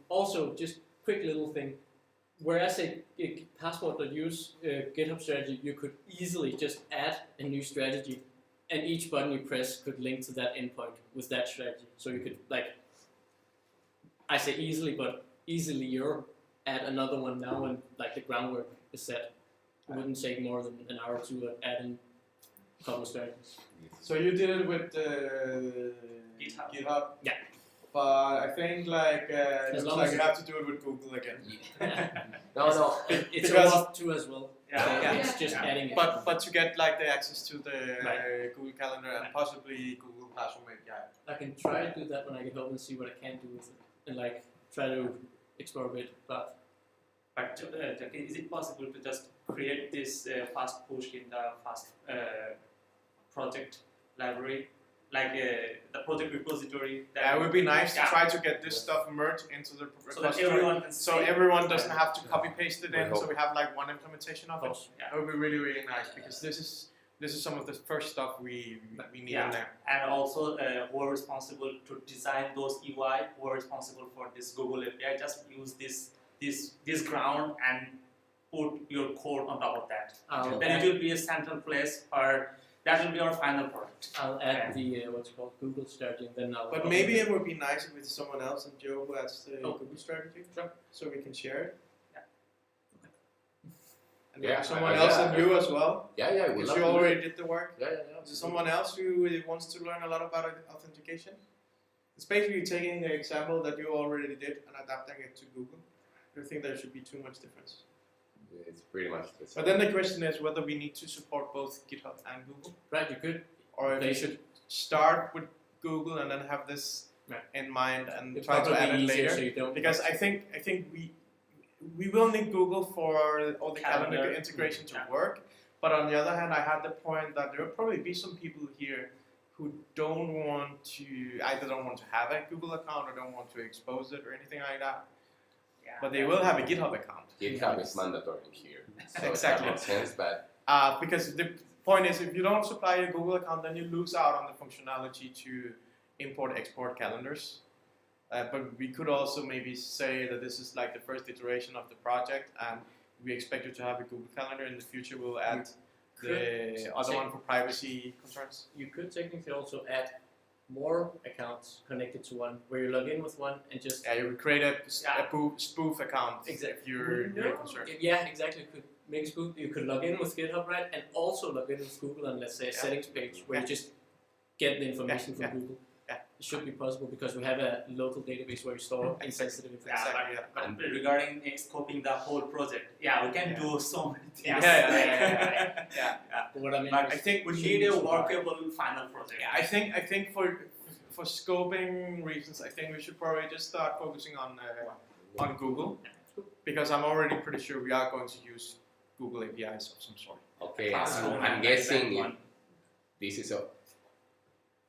Also, just quick little thing. Whereas a passport.use GitHub strategy, you could easily just add a new strategy, and each button you press could link to that endpoint with that strategy. So you could, like, I say easily, but easily add another one now, and like the groundwork is set. It wouldn't take more than an hour to add in a couple of strategies. So you did it with GitHub. Yeah. But I think like As looks long like as you have to do it with Google again. No. It's Because- OAuth 2 as well. Yeah, So yeah, it's just yeah. adding it. But to get like the access to the Right. Google Calendar and possibly Google Classroom API. I can try to do that when I get home and see what I can do with it, and like try to explore a bit. But is it possible to just create this fast push in the fast project library like the project repository. Yeah, it would be nice to Yeah. try to get this stuff merged into the so that repository. everyone can So see. everyone doesn't have to copy paste it We in, so hope. we have like one implementation of it. Yeah. That would be really, really nice because this is some of the first stuff we need Yeah. in there. And also who are responsible to design those UI, who are responsible for this Google API, just use this ground and put your code on top of that. Then it will be a central place where that will be our final product. I'll add the what's called Google strategy, and then I'll. But maybe it would be nice if it's someone else and Joe who has the Oh. Google strategy, Sure. so we can share it. Yeah. And Yeah, someone I- else yeah. and you as well, Yeah, yeah. we because love you to do already it. did the work. Yeah, yeah, yeah. Is there someone else who really wants to learn a lot about authentication? It's basically taking the example that you already did and adapting it to Google. Do you think there should be too much difference? It's pretty much the same. But then the question is whether we need to support both GitHub and Google, Right, you could. or if They we should start with Google and then have this Right. in mind and It's try to probably add it easier later. so you don't. Because I think we will need Google for all the calendar Calendar. integration to Yeah. work. But on the other hand, I had the point that there will probably be some people here who don't want to have a Google account or don't want to expose it or anything like that. Yeah. But they will have a GitHub account. GitHub is mandatory here. So Exactly. that makes sense, but Because the point is, if you don't supply a Google account, then you lose out on the functionality to import-export calendars. But we could also maybe say that this is like the first iteration of the project, and we expect you to have a Google Calendar. In the future, we'll add the other one for privacy concerns. You could technically also add more accounts connected to one, where you log in with one and just. Yeah, you would create a Yeah. spoof account Exactly. if you're concerned. Yeah, exactly. You could make a spoof. You could log in with GitHub, right, and also log in with Google and let's say a Yeah. settings page where you just get the information from Google. Yeah. It should be possible because we have a local database where we store insensitive Yeah, information. Exactly, yeah. but regarding scoping the whole project, yeah, we can Yeah. do so many things. Yeah. But what I mean But was I think we should need be a super hard. workable final project. Yeah, I think for scoping reasons, I think we should probably just start focusing on Google, because I'm already pretty sure we are going to use Google APIs of some sort. okay, Classroom I'm and guessing that one. this is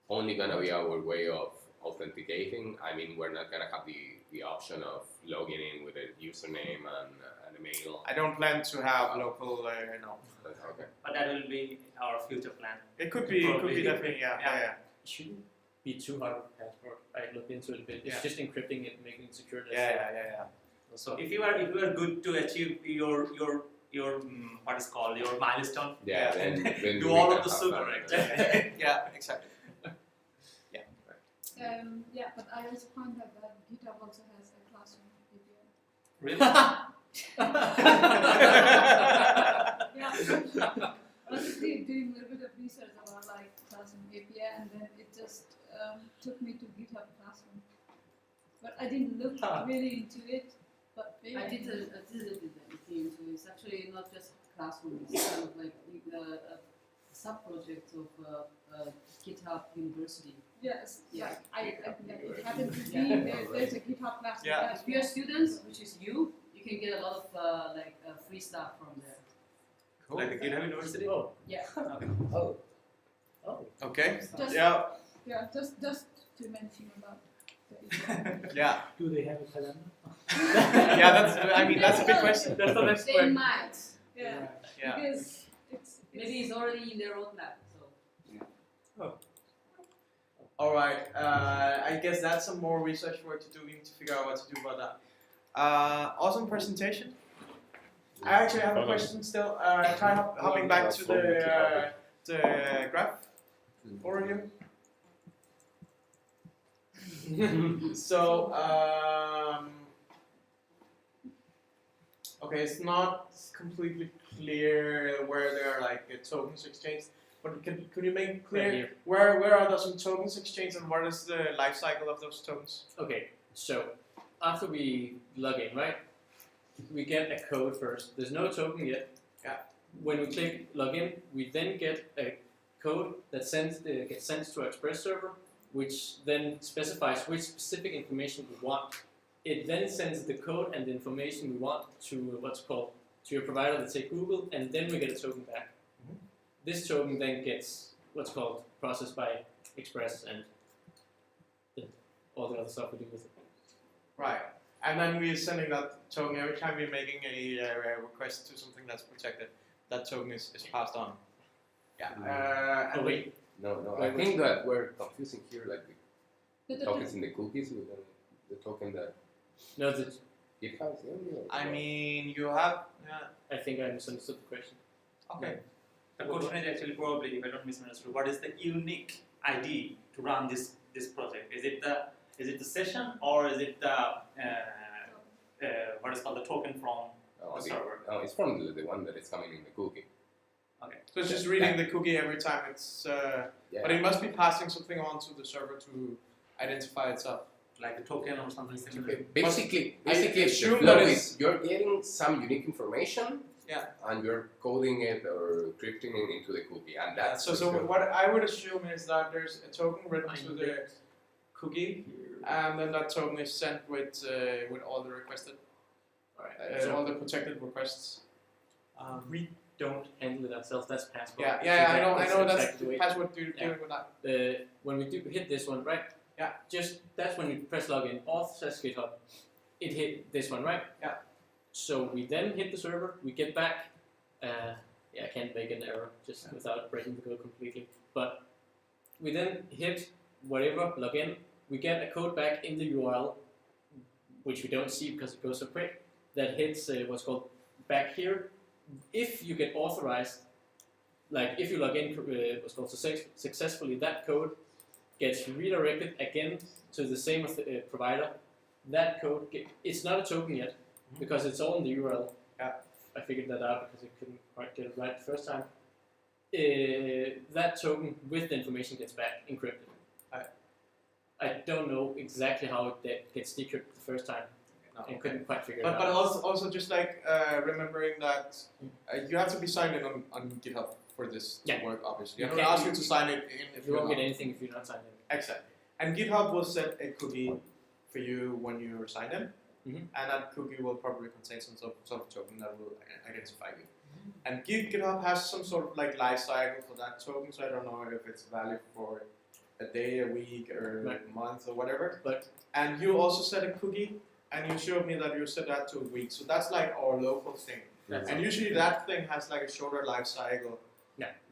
only gonna be our way of authenticating. I mean, we're not gonna have the option of logging in with a username and a mail. I don't plan to have local, no. Okay. But that will be our future plan. It could be Probably. definitely, yeah. It shouldn't be too hard with passport. I looked into it a bit. It's Yeah. just encrypting it, making it secure. Yeah. So if you are good to achieve your what is called your milestone, Yeah, then do we all can of the have super, fun. right? Yeah, exactly. Yeah, but I also found that GitHub also has a classroom API. Really? Yeah. I was doing a little bit of research about like classroom API, and then it just took me to GitHub Classroom. But I didn't look really into it. But maybe I did look into it. It's actually not just classroom. It's kind of like a sub-project of GitHub University. Yes, Yeah. like it happened to be there's a GitHub Classroom. Yeah. If you're students, which is you can get a lot of free stuff from there. Like the GitHub University? Oh. Yeah. Oh. Okay. Just- Yeah. Just to mention about the Yeah. Do they have a calendar? Yeah. That's a big question. That's the next They question. might. yeah, Yeah. because it's Maybe it's already in their roadmap. So. All right. I guess that's some more research work to do. We need to figure out what to do about that. Awesome presentation. I actually have a question still. Try hopping back to the graph overview. So, okay, it's not completely clear where there are like tokens exchanged, but could you make Right clear here. where are those tokens exchanged and what is the life cycle of those tokens? Okay, so after we log in, right, we get a code first. There's no token yet. Yeah. When we click login, we then get a code that gets sent to our Express server, which then specifies which specific information we want. It then sends the code and the information we want to to your provider, let's say Google, and then we get a token back. Mhm. This token then gets processed by Express and all the other stuff we do with it. Right. And then we're sending that token every time we're making a request to something that's protected. That token is passed on. Yeah. Oh wait, No, I think that we're confusing here, like the The- tokens in the cookies with the token that no, GitHub is doing. I mean, you have. Yeah. I think I misunderstood the question. Okay. The question is actually probably, if I don't misunderstood, what is the unique ID to run this project? Is it the session or is it the what is called the token from the server? No, it's from the one that is coming in the cookie. Okay. So it's just reading the cookie every time it's. Yeah. But it must be passing something on to the server to identify itself. Like a token or something similar. Basically, I the assume flow that is you're getting some unique information. Yeah. And you're coding it or encrypting it into the cookie, and that's So the flow. what I would assume is that there's a token written to the cookie, and then that token is sent with all the requested, all the protected requests. We don't handle it ourselves. That's Passport. I know that's exactly the the way. password dealing with that. When we hit this one, right? Yeah. Just that's when you press login. Auth says GitHub. It hit this one, right? Yeah. So we then hit the server. We get back. I can't make an error just without breaking the code completely. But we then hit whatever login. We get a code back in the URL, which we don't see because it goes so quick. That hits what's called back here. If you get authorized, like if you log in what's called successfully, that code gets redirected again to the same provider. That code, it's not a token yet because it's all in the URL. Yeah. I figured that out because I couldn't quite get it right the first time. That token with the information gets back encrypted. I don't know exactly how it gets decrypted the first time. I couldn't quite figure it out. But also just like remembering that you have to be signed in on GitHub for this to work. Obviously, I don't ask you to sign it in if you won't get anything if you're not signed in. Exactly. And GitHub will set a cookie for you when you're signed in, and that cookie will probably contain some sort of token that will identify you. And GitHub has some sort of like life cycle for that token, so I don't know if it's valid for a day, a week, or a month, or whatever. And you also set a cookie, and you showed me that you set that to a week. So that's like our local thing. And usually that thing has like a shorter life cycle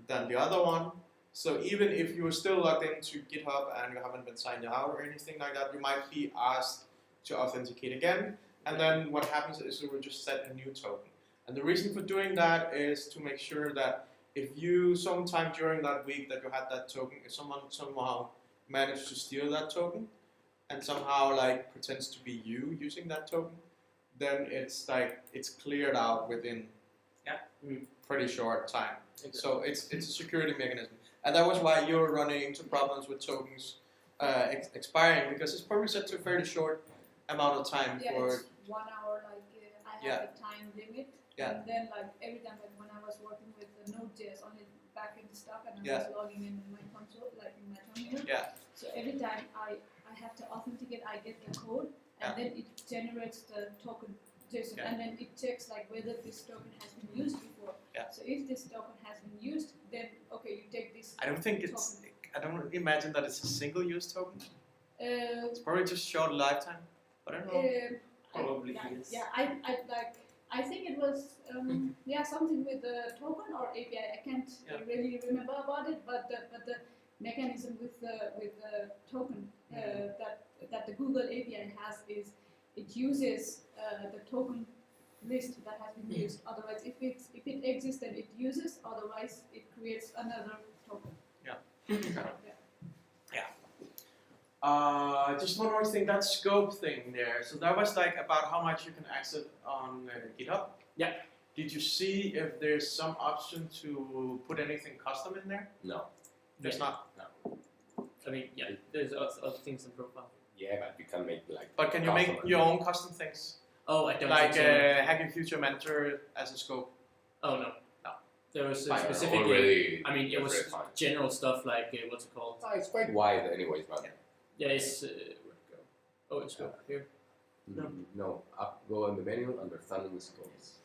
than the other one. So even if you are still logged into GitHub and you haven't been signed out or anything like that, you might be asked to authenticate again. And then what happens is you will just set a new token. And the reason for doing that is to make sure that if you sometime during that week that you had that token, if someone somehow managed to steal that token and somehow like pretends to be you using that token, then it's like it's cleared out within pretty short time. So it's a security mechanism. And that was why you're running into problems with tokens expiring, because it's probably set to a fairly short amount of time for. It's 1 hour. Like I have a time limit, and then like every time, like when I was working with the Node.js on it back in the stock, and I was logging in my console, like in my terminal. So every time I have to authenticate, I get the code, and then it generates the token JSON, and then it checks like whether this token has been used before. So if this token has been used, then okay, you take this. I don't think it's. I don't imagine that it's a single-use token. It's probably just short lifetime. I don't know. Probably yes. Yeah, I think it was something with the token or API. I can't really remember about it, but the mechanism with the token that the Google API has is it uses the token list that has been used. Otherwise, if it exists, then it uses. Otherwise, it creates another token. Just one more thing, that scope thing there. So that was like about how much you can access on GitHub. Yeah. Did you see if there's some option to put anything custom in there? No. There's not. No. I mean, there's other things in profile. Yeah, but you can make like. But can you make your own custom things? Oh, I don't like think so. Hacking Future Manager as a scope. Oh no. There was Fine, specific. already I mean, it was general stuff like what's it called? Oh, it's quite wide, anyways, but. Yeah, it's where'd it go? Oh, it's go here. No, go on the menu, understanding the scopes.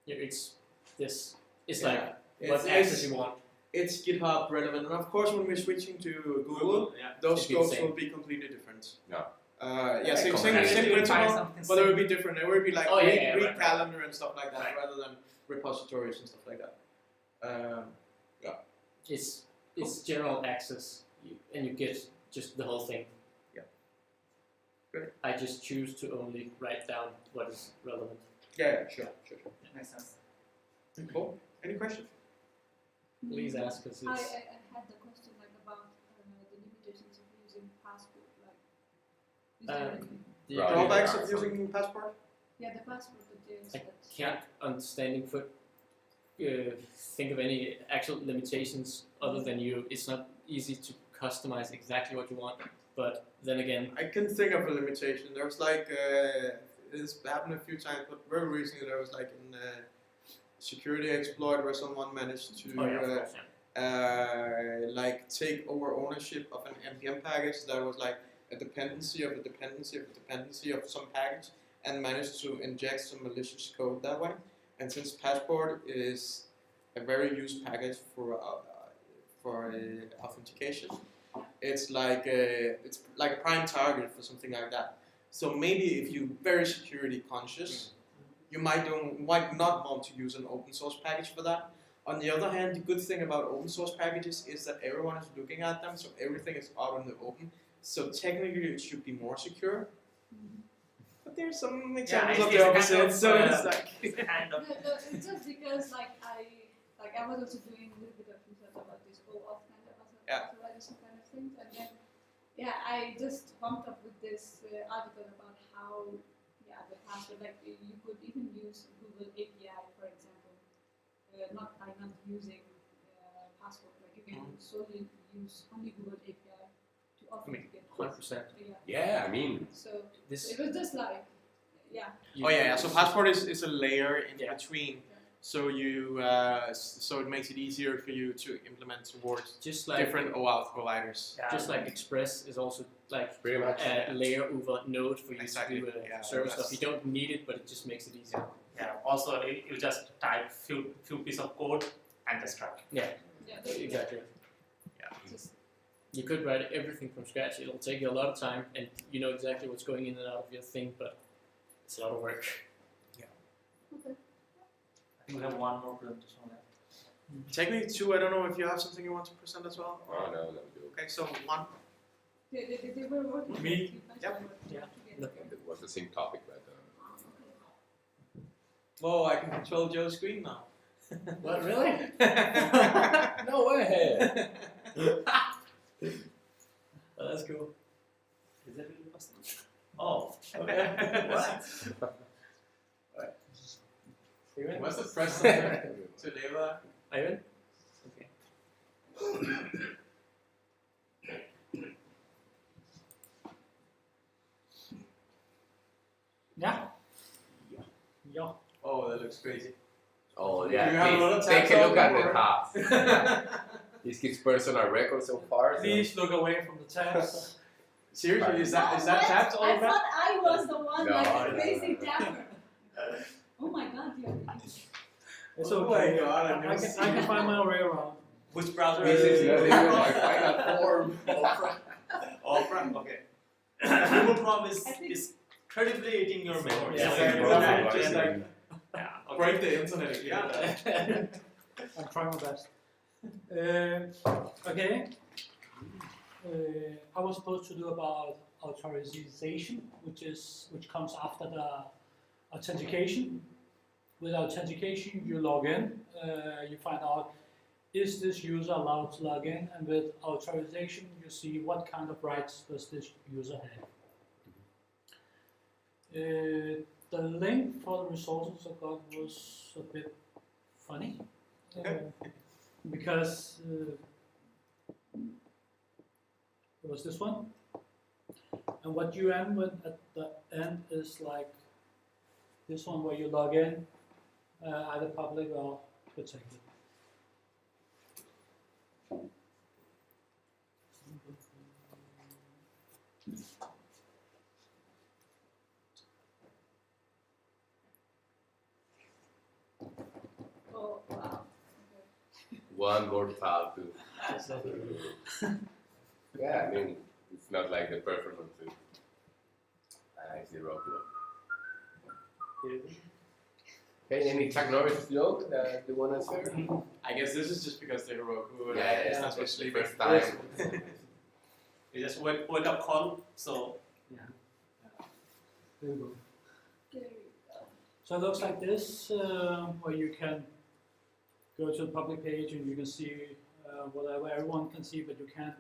Here it's this. It's like It's- what access you want. it's GitHub relevant. And of course, when we're switching to Google, those Should be the scopes same. will be completely different. No. Same Actually, we'll find principle, something but it will be different. It will be like read right. calendar and stuff like that, Right. rather than repositories and stuff like that. It's general access, and you get just the whole thing. Yeah. Good. I just choose to only write down what is relevant. Yeah, sure. Makes sense. Cool. Any questions? Please ask us. I had the question like about the limitations of using passport. Like, is there anything? Right. Drawbacks of using Passport? Yeah, the passport details. I can't, on standing foot, think of any actual limitations other than it's not easy to customize exactly what you want. But then again, I can think of a limitation. There was like this happened a few times, but very recently there was like in security exploit where someone managed to like take over ownership of an npm package that was like a dependency of a dependency of a dependency of some package, and managed to inject some malicious code that way. And since Passport is a very used package for authentication, it's like a prime target for something like that. So maybe if you're very security conscious, you might not want to use an open source package for that. On the other hand, the good thing about open source packages is that everyone is looking at them, so everything is out in the open. So technically it should be more secure. But there's some examples of the opposite, so it's like kind of. No, it's just because like I was also doing a little bit of research about this OAuth kind of authorization kind of things, and then I just bumped up with this article about how the password, like you could even use Google API, for example, not using password, like you can solely use only Google API to authenticate. 100%. Yeah, I mean. So This. it was just like So Passport is a layer in between. Yeah. So you so it makes it easier for you to implement towards Just like different OAuth providers. Just like Express is also like Pretty much. a layer over Node for you Exactly. to do Yeah, server stuff. that's- You don't need it, but it just makes it easier. Yeah. Also, you just type few pieces of code and just try. Exactly. Just, You could write everything from scratch. It'll take you a lot of time, and you know exactly what's going in and out of your thing, but it's a lot of work. okay. I think we have one more presentation left. Technically two, I don't know if you have something you want to present as well. Oh, no, no. Okay, so one. They were working. Me? with Yep. It was the same topic, but. Whoa, I can control Joe's screen now. What, really? No way! Oh, that's cool. Is that really possible? Oh. Ivan? What's the press to deliver? Ivan? Okay. Yeah. Oh, that looks crazy. Oh, Do you have a lot of please take tabs a look at open, the tabs. Is his personal record so far? So. Please look away from the tabs. Seriously, is that tapped all I of that? thought I was the one No, like no, crazy no. tapper. Oh my god, It's Oh okay. my God, I can find my way around. Which browser This is is it? not even my final form. Opera. Okay. Google Chrome is I think- is incredibly eating your memory. Yeah, So yeah, you yeah, can yeah, just yeah. like okay. Break the internet again. I'm trying my best. Okay. I was supposed to do about authorization, which comes after the authentication. With authentication, you log in. You find out, is this user allowed to log in? And with authorization, you see what kind of rights does this user have. The link for the resources I got was a bit funny. Okay. Because it was this one. And what you end with at the end is like this one where you log in, either public or protected. oh wow. one more tile to yeah, I mean, it's not like the performance is zero. Okay, any Chuck Norris joke that you want to share? I guess this is just because they're Heroku. Yeah, it's not especially the first time. You just wake up call, so There you go. There you go. So it looks like this, where you can go to the public page and you can see whatever everyone can see, but you can't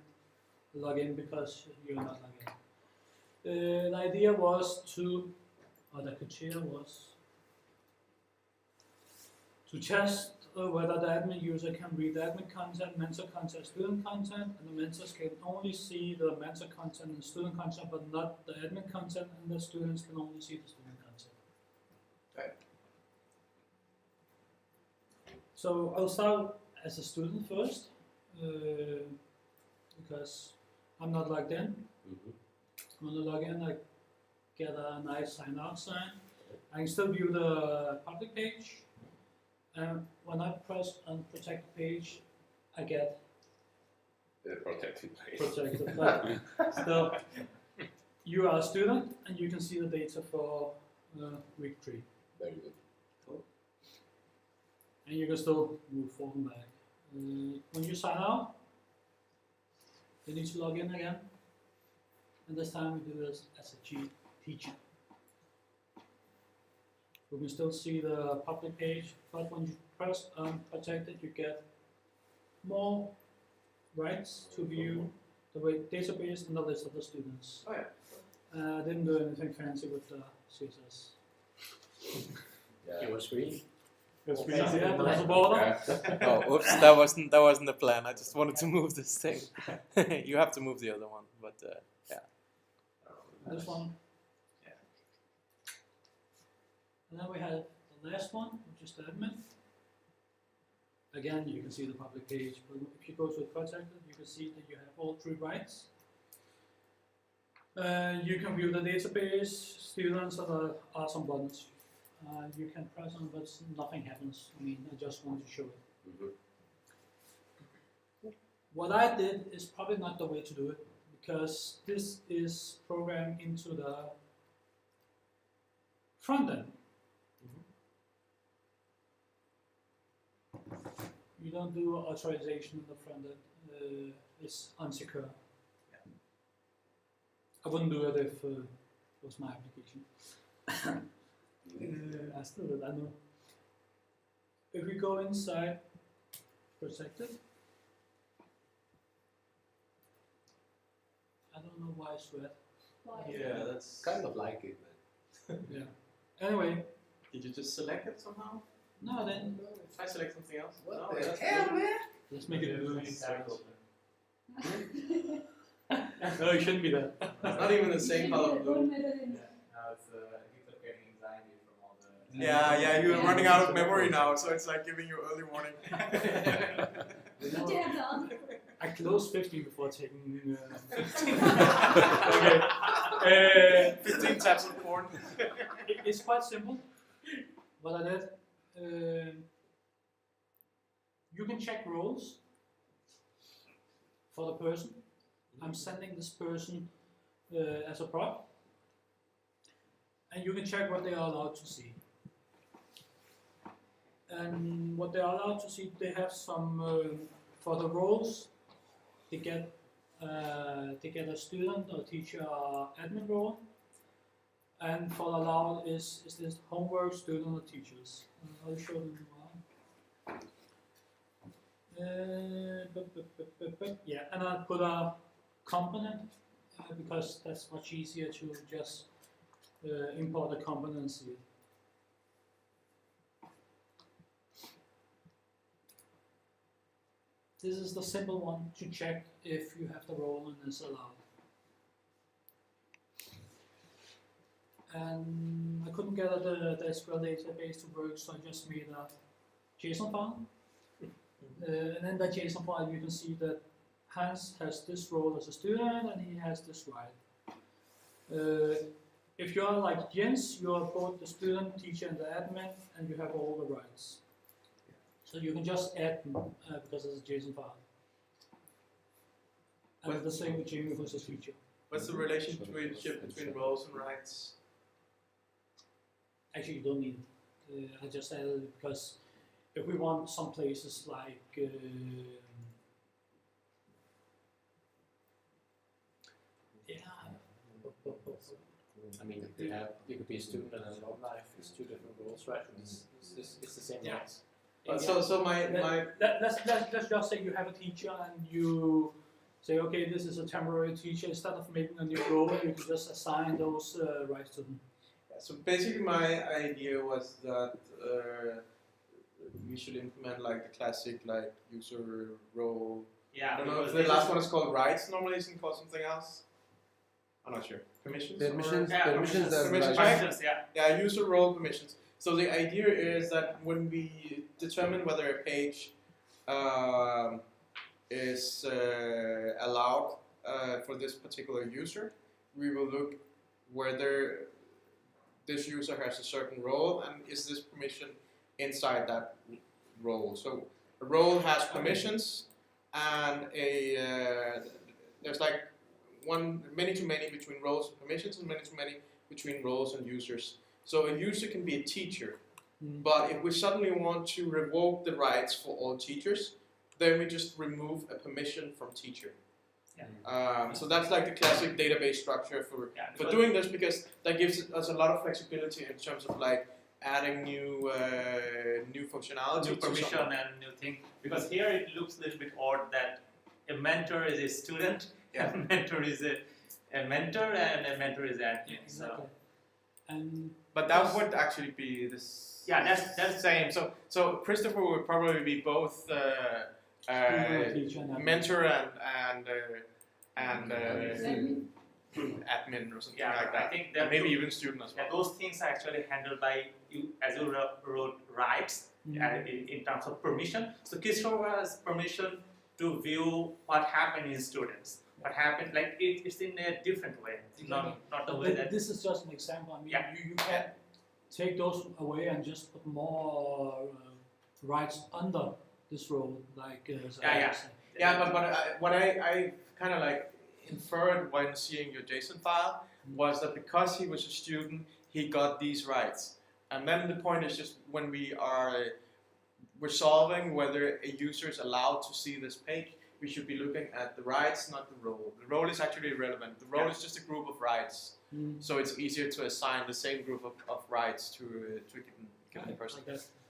log in because you're not logged in. The idea was to, or the criteria was to test whether the admin user can read the admin content, mentor content, student content, and the mentors can only see the mentor content and student content, but not the admin content, and the students can only see the student content. Right. So I'll start as a student first, because I'm not logged in. When I log in, I get a nice sign out sign. I can still view the public page. And when I press unprotect the page, I get The protected place. protected. But still, you are a student and you can see the data for week 3. Very good. And you can still move forward and back. When you sign out, you need to log in again. And this time we do this as a teacher. We can still see the public page, but when you press unprotected, you get more rights to view the database and the list of the students. Oh yeah. I didn't do anything fancy with the CSS. It was green. It was pretty easy, there was a border. Oh, oops, that wasn't the plan. I just wanted to move this thing. You have to move the other one, but yeah. This one. Yeah. And then we have the last one, which is the admin. Again, you can see the public page, but if you go to the protected, you can see that you have all 3 rights. You can view the database, students, and there are some buttons. You can press on, but nothing happens. I mean, I just want to show it. What I did is probably not the way to do it, because this is programmed into the front end. You don't do authorization in the front end. It's unsecure. I wouldn't do it if it was my application. I still did, I know. If we go inside protected, I don't know why it's red. Why? Yeah, that's Kind of like it, but Yeah. Anyway, Did you just select it somehow? no, then If I select something else? what No, the that's hell, blue. man? let's make it blue. Circle. No, it shouldn't be there. It's not even the same color blue. Yeah, it's keeps getting anxiety from all the. Yeah, you're running out of memory now, so it's like giving you early warning. I closed 15 before taking 15. Okay. 15 tabs of porn. It's quite simple. What I did, you can check roles for the person. I'm sending this person as a prop, and you can check what they are allowed to see. And what they are allowed to see, they have some for the roles. They get a student or teacher or admin role. And for allowed is this homework, student, or teachers. I'll show them now. Yeah, and I put a component because that's much easier to just import a component and see it. This is the simple one to check if you have the role and it's allowed. And I couldn't get the SQL database to work, so I just made a JSON file. And in that JSON file, you can see that Hans has this role as a student, and he has this right. If you are like Jens, you are both the student, teacher, and the admin, and you have all the rights. So you can just add them because it's a JSON file. And the same with Jamie, who's a teacher. What's the relationship between roles and rights? Actually, you don't need it. I just added it because if we want some places like I mean, you could be a student and an alumni. It's two different roles, right? It's the same rights. So let's just say you have a teacher and you say, okay, this is a temporary teacher. Instead of making a new role, you can just assign those rights to them. So basically, my idea was that we should implement like the classic like user role. Yeah. I don't know if the last one is called rights. Normally, isn't called something else. I'm not sure. Permissions. Permissions. Yeah, Permissions. Permissions, yeah. Yeah, user role permissions. So the idea is that when we determine whether a page is allowed for this particular user, we will look whether this user has a certain role and is this permission inside that role. So a role has permissions and there's like many-to-many between roles and permissions and many-to-many between roles and users. So a user can be a teacher, but if we suddenly want to revoke the rights for all teachers, then we just remove a permission from teacher. Yeah. So that's like the classic database structure for doing this, because that gives us a lot of flexibility in terms of like adding new functionality, new permission and new thing. Because here it looks a little bit odd that a mentor is a student, a mentor is a mentor, and a mentor is admin. Exactly. So. But that would actually be this. Yeah, that's the same. So Christopher would probably be both mentor and admin or something like that. I think that maybe even student as well. Yeah, those things are actually handled by you, as you wrote rights in terms of permission. So Christopher has permission to view what happened in students. What happened, like it's in a different way, not the way that. This is just an example. I mean, you can take those away and just put more rights under this role, like. But what I kind of like inferred when seeing your JSON file was that because he was a student, he got these rights, and then the point is just when we're solving whether a user is allowed to see this page, we should be looking at the rights, not the role. The role is actually irrelevant. The role is just a group of rights. So it's easier to assign the same group of rights to a given person.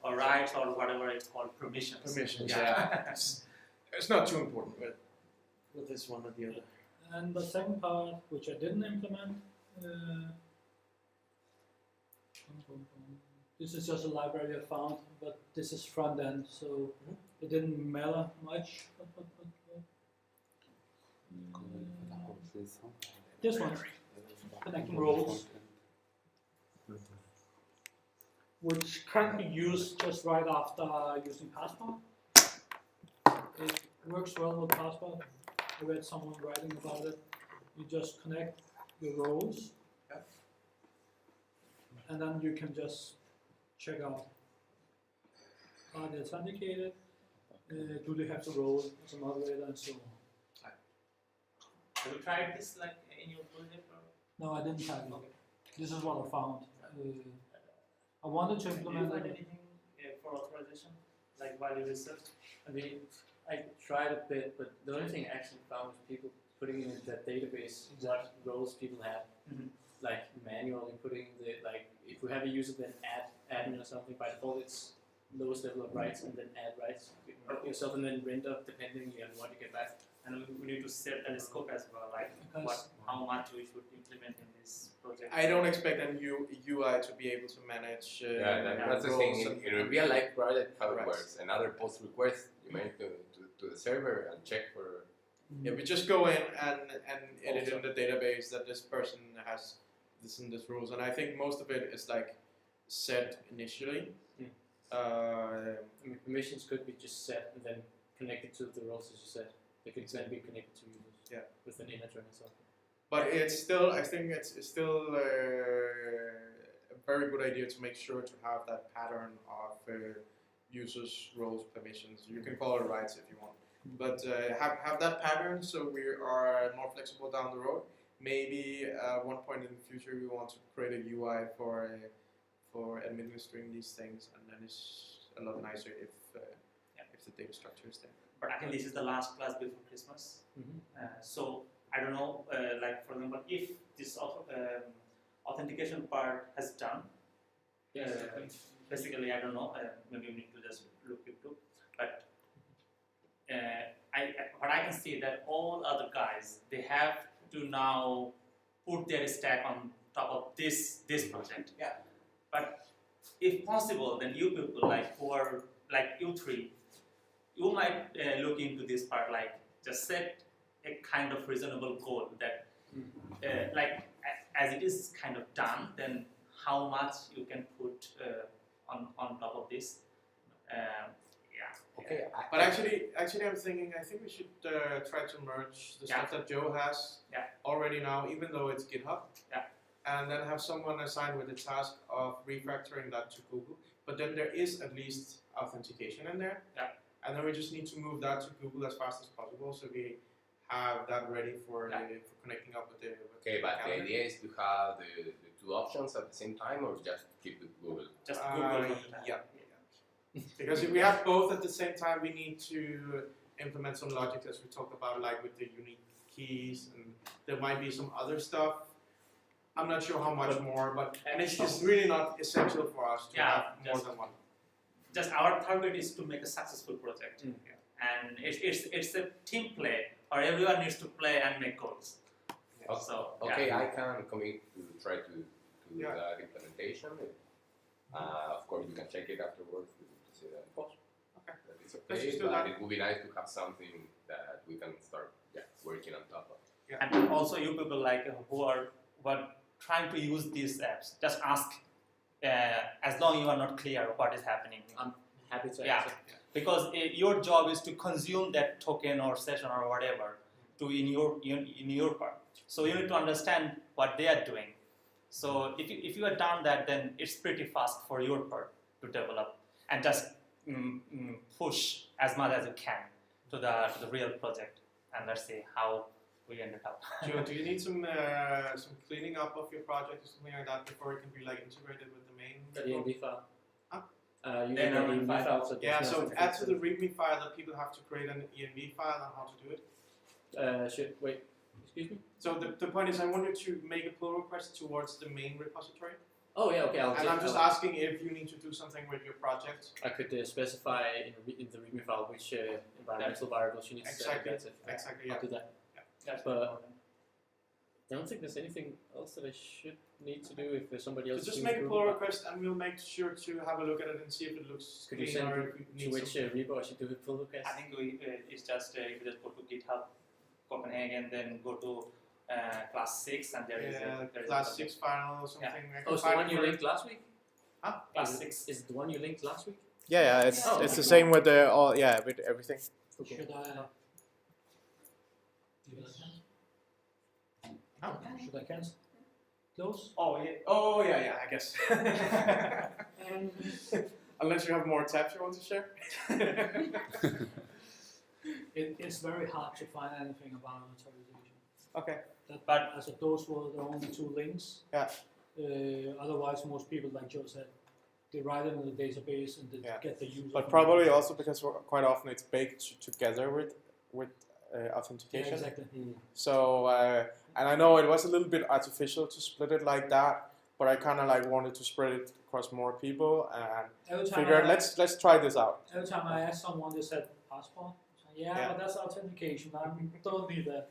Or rights, or whatever it's called, permissions. Permissions, yeah. It's not too important with this one or the other. And the second part, which I didn't implement, this is just a library I found, but this is front end, so it didn't matter much. This one, connecting roles, which can be used just right after using Passport. It works well with Passport. I read someone writing about it. You just connect your roles, and then you can just check out, are they authenticated, do they have the role as a moderator, and so on. Have you tried this like in your project? Or? No, I didn't try it. Okay. This is what I found. I wanted to implement Did you find anything for authorization, like while you researched? I mean, I tried a bit, but the only thing I actually found was people putting in that database what roles people have, like manually putting if we have a user then add admin or something, by default it's lowest level of rights and then add rights yourself and then render depending on what you get back. And we need to set the scope as well, like how much we should implement in this project. I don't expect a new UI to be able to manage. That's the thing. In a real life project, how it works. Another post request, you make to the server and check for. Yeah, we just go in and edit in the database that this person has this and this rules, and I think most of it is like set initially. I mean, permissions could be just set and then connected to the roles as you said. They could then be connected to users with an init and something. But it's still, I think it's still a very good idea to make sure to have that pattern of users, roles, permissions. You can call it rights if you want, but have that pattern so we are more flexible down the road. Maybe at one point in the future we want to create a UI for administering these things, and then it's a lot nicer if the data structure is there. But I think this is the last class before Christmas. So I don't know, like for example, if this authentication part has done, basically I don't know, maybe we need to just look into. But what I can see that all other guys, they have to now put their stack on top of this project. Yeah. But if possible, then you people like who are like you three, you might look into this part, like just set a kind of reasonable goal that like as it is kind of done, then how much you can put on top of this. Okay. But actually, I'm thinking. I think we should try to merge the stuff that Joe has already now, even though it's GitHub. And then have someone assigned with the task of refactoring that to Google. But then there is at least authentication in there. And then we just need to move that to Google as fast as possible, so we have that ready for connecting up with the. Okay, but the idea is to have the two options at the same time, or just keep it Google? Just Google. Because if we have both at the same time, we need to implement some logic as we talked about, like with the unique keys, and there might be some other stuff. I'm not sure how much more, but and it's really not essential for us to have more than one. Just our target is to make a successful project, and it's a team play, or everyone needs to play and make goals. So I can commit to try to do that implementation. Of course, you can check it afterwards to see that it's okay. But it would be nice to have something that we can start working on top of. And also, you people like who are trying to use these apps, just ask. As long as you are not clear what is happening. I'm happy to answer. Because your job is to consume that token or session or whatever in your part. So you need to understand what they are doing. So if you have done that, then it's pretty fast for your part to develop and just push as much as you can to the real project, and let's see how we ended up. Joe, do you need some cleaning up of your project or something like that before it can be like integrated with the main? The ENV file. Huh? You need an ENV file. So add to the README file that people have to create an ENV file and how to do it. Wait, excuse me? So the point is, I wanted to make a pull request towards the main repository. Oh yeah, okay. I'm just asking if you need to do something with your project. I could specify in the README file which environmental variables you need to set. Exactly. I'll do that. But I don't think there's anything else that I should need to do if somebody else. So just make a pull request, and we'll make sure to have a look at it and see if it looks Could clean you send or if it to needs which repo I should do a pull request? I think it's just if you just go to GitHub Copenhagen, then go to Class06, and there is a Class06 file or something. Oh, it's the one you linked last week? Huh? Class6 is the one you linked last week? Yeah, it's the same with with everything. Okay. Should I cancel? Close? Oh yeah, I guess. Unless you have more tabs you want to share. It's very hard to find anything about authorization. Okay. But as those were the only two links. Yeah. Otherwise, most people, like Joe said, they write it in the database and they get the user. But probably also because quite often it's baked together with authentication. Yeah, exactly. So and I know it was a little bit artificial to split it like that, but I kind of like wanted to spread it across more people and figured let's try this out. Every time I asked someone, they said passport. But that's authentication. I don't need that.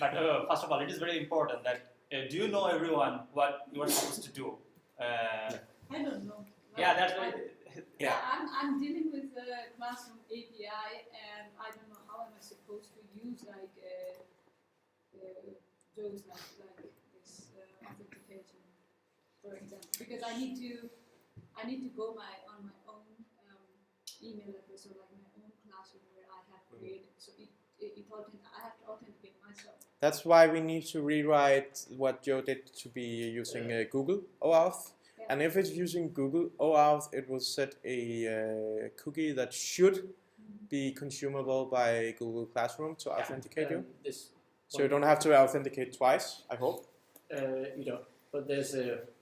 But first of all, it is very important that do you know everyone what you are supposed to do? I don't know. That's why. I'm dealing with the Classroom API, and I don't know how am I supposed to use like those like this authentication, for example, because I need to go on my own email address or like my own classroom where I have created. So I have to authenticate myself. That's why we need to rewrite what Joe did to be using Google OAuth. And if it's using Google OAuth, it will set a cookie that should be consumable by Google Classroom to authenticate you. So you don't have to authenticate twice, I hope. You don't. But there's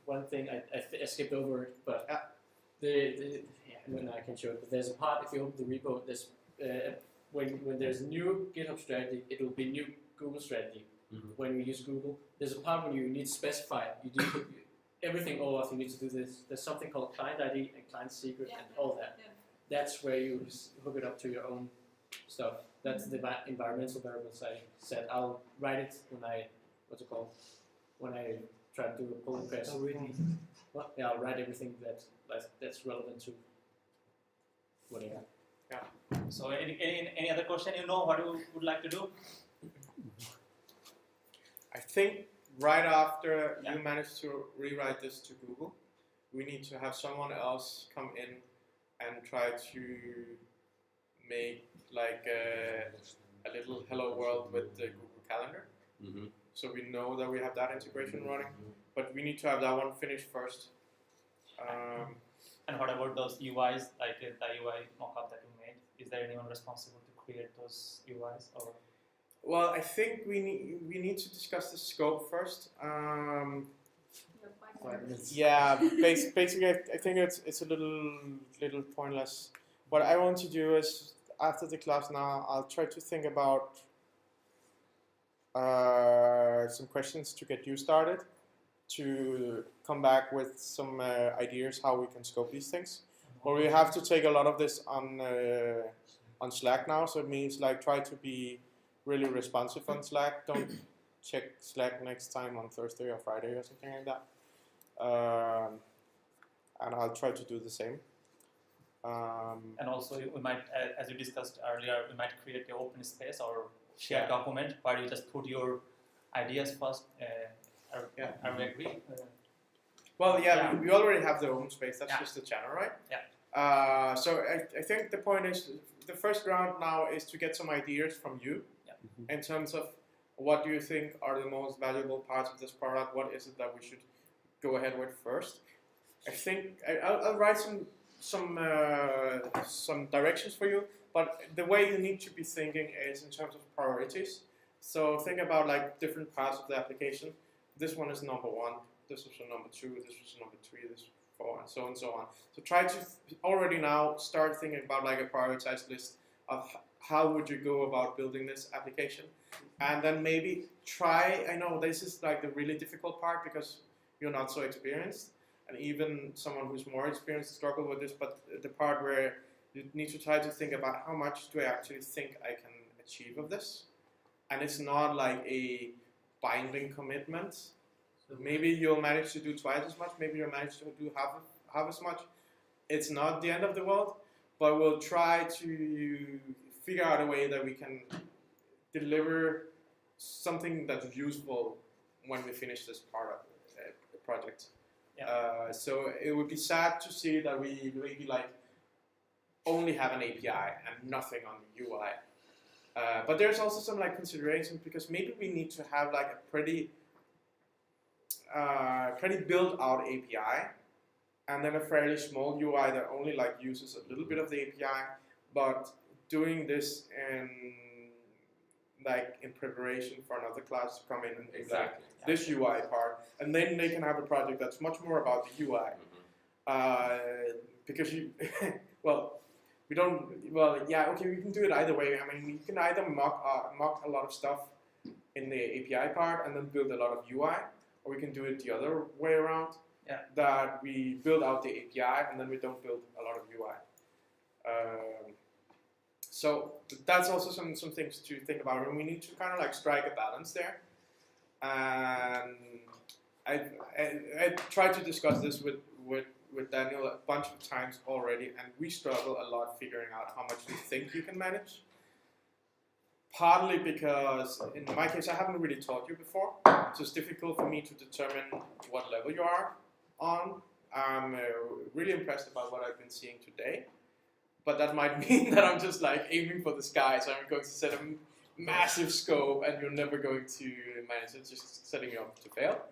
one thing I skipped over it, but I can show it. But there's a part, if you open the repo, there's when there's new GitHub strategy, it will be new Google strategy. When we use Google, there's a part when you need to specify. You do everything OAuth. You need to do this. There's something called client ID and client secret and all that. That's where you hook it up to your own stuff. That's the environmental variables I said. I'll write it when I when I try to do a pull request. Yeah, I'll write everything that's relevant to whatever. Yeah. So any other question? You know what you would like to do? I think right after you manage to rewrite this to Google, we need to have someone else come in and try to make like a little hello world with the Google Calendar. So we know that we have that integration running, but we need to have that one finished first. And what about those UIs, like the UI mockup that you made? Is there anyone responsible to create those UIs? Or? Well, I think we need to discuss the scope first. Yeah, basically, I think it's a little pointless. What I want to do is, after the class now, I'll try to think about some questions to get you started, to come back with some ideas how we can scope these things. But we have to take a lot of this on Slack now, so it means like try to be really responsive on Slack. Don't check Slack next time on Thursday or Friday or something like that. And I'll try to do the same. And also, we might, as you discussed earlier, we might create an open space or shared document where you just put your ideas first. Are we agree? Well, we already have the open space. That's just the channel, right? Yeah. So I think the point is, the first round now is to get some ideas from you in terms of what do you think are the most valuable parts of this product. What is it that we should go ahead with first? I think I'll write some directions for you, but the way you need to be thinking is in terms of priorities. So think about like different parts of the application. This one is number one, this is number two, this is number three, this is 4, and so on and so on. So try to already now start thinking about like a prioritized list of how would you go about building this application. And then maybe try, I know this is like the really difficult part because you're not so experienced, and even someone who's more experienced struggle with this, but the part where you need to try to think about how much do I actually think I can achieve of this. And it's not like a binding commitment. So maybe you'll manage to do twice as much, maybe you'll manage to do half as much. It's not the end of the world, but we'll try to figure out a way that we can deliver something that's useful when we finish this project. So it would be sad to see that we maybe like only have an API and nothing on the UI. But there's also some like considerations because maybe we need to have like a pretty built out API and then a fairly small UI that only like uses a little bit of the API, but doing this in preparation for another class to come in and do like this UI part, and then they can have a project that's much more about the UI. Because we can do it either way. I mean, you can either mock a lot of stuff in the API part and then build a lot of UI, or we can do it the other way around. That we build out the API and then we don't build a lot of UI. So that's also some things to think about, and we need to kind of like strike a balance there. And I tried to discuss this with Daniel a bunch of times already, and we struggle a lot figuring out how much we think you can manage. Partly because, in my case, I haven't really taught you before, so it's difficult for me to determine what level you are on. I'm really impressed about what I've been seeing today, but that might mean that I'm just like aiming for the sky, so I'm going to set a massive scope and you're never going to manage it, just setting you up to fail.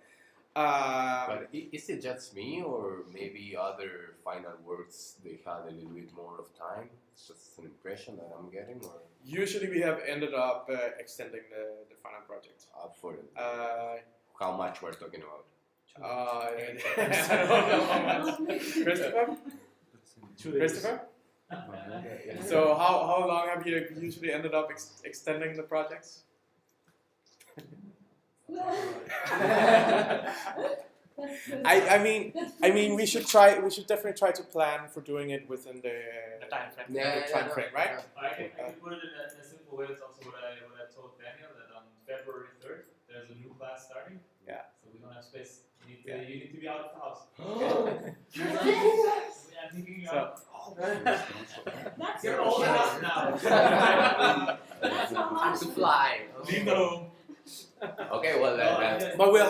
But is it just me, or maybe other final works they had a little bit more of time? It's just an impression that I'm getting, or usually we have ended up extending the final project. for how much we're talking about? Christopher? 2 days. Christopher? Yeah. So how long have you usually ended up extending the projects? I mean we should definitely try to plan for doing it within the time frame. time frame, right? I can put it in a simple way. It's also what I told Daniel, that on February 3rd there's a new class starting. Yeah. So we don't have space. You need to be out of the house. I'm thinking So- That's you're so old hard. enough now. That's so hard. To fly. Leave the home. Okay, well then. But we'll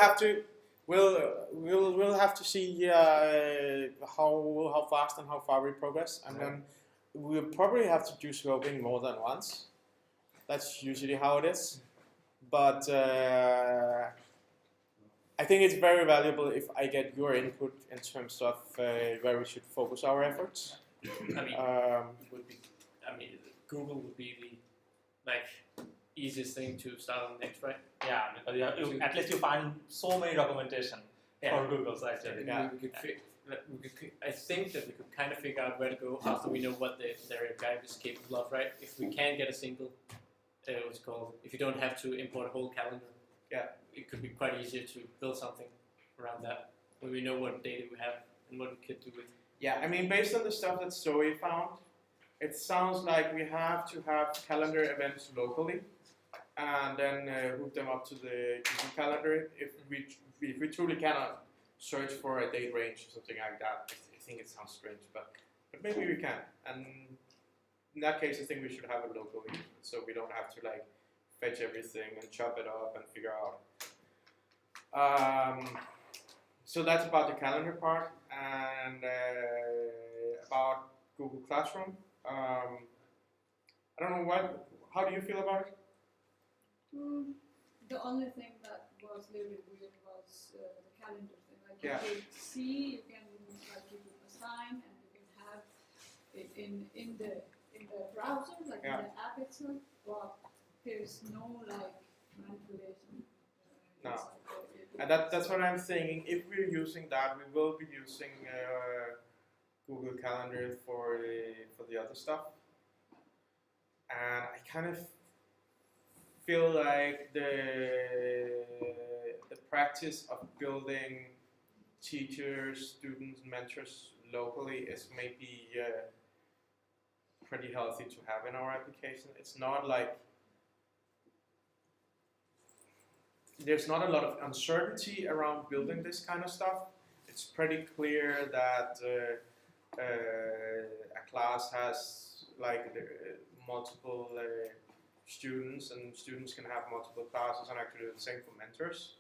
have to see how fast and how far we progress, and then we'll probably have to do scoping more than once. That's usually how it is. But I think it's very valuable if I get your input in terms of where we should focus our efforts. I mean, Google would be the easiest thing to start on next, right? Yeah, because at least you find so many documentation for Google's actually. Yeah. I think that we could kind of figure out where to go after we know what their guide is capable of, right? If we can get a single, what's it called? If you don't have to import a whole calendar, it could be quite easier to build something around that when we know what data we have and what we could do with. Yeah, I mean, based on the stuff that Zoe found, it sounds like we have to have calendar events locally, and then hook them up to the Google Calendar. If we truly cannot search for a date range or something like that, I think it sounds strange, but maybe we can. And in that case, I think we should have it locally, so we don't have to fetch everything and chop it up and figure out. So that's about the calendar part, and about Google Classroom. I don't know how do you feel about it? The only thing that was a little bit weird was the calendar thing. You Yeah. can see, you can you can assign, and you can have it in the browser, in the app itself. But there's no manipulation. No. inside the And that's what I'm saying. If we're using that, we will be using Google Calendar for the other stuff. And I kind of feel like the practice of building teachers, students, mentors locally is maybe pretty healthy to have in our application. It's not there's not a lot of uncertainty around building this kind of stuff. It's pretty clear that a class has multiple students, and students can have multiple classes, and actually the same for mentors.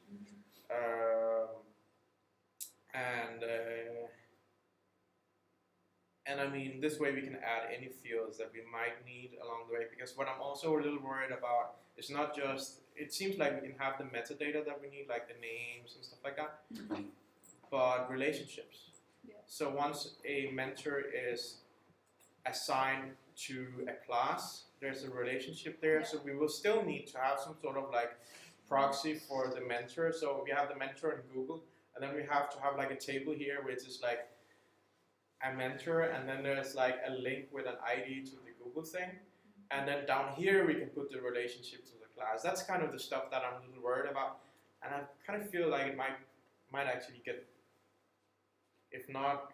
And I mean, this way we can add any fields that we might need along the way, because what I'm also a little worried about is not just, it seems like we can have the metadata that we need, like the names and stuff like that, but relationships. Yeah. So once a mentor is assigned to a class, there's a relationship there, so we will still need to have some sort of proxy for the mentor. So we have the mentor in Google, and then we have to have a table here which is a mentor, and then there's a link with an ID to the Google thing, and then down here we can put the relationship to the class. That's kind of the stuff that I'm a little worried about, and I kind of feel like it might actually get, if not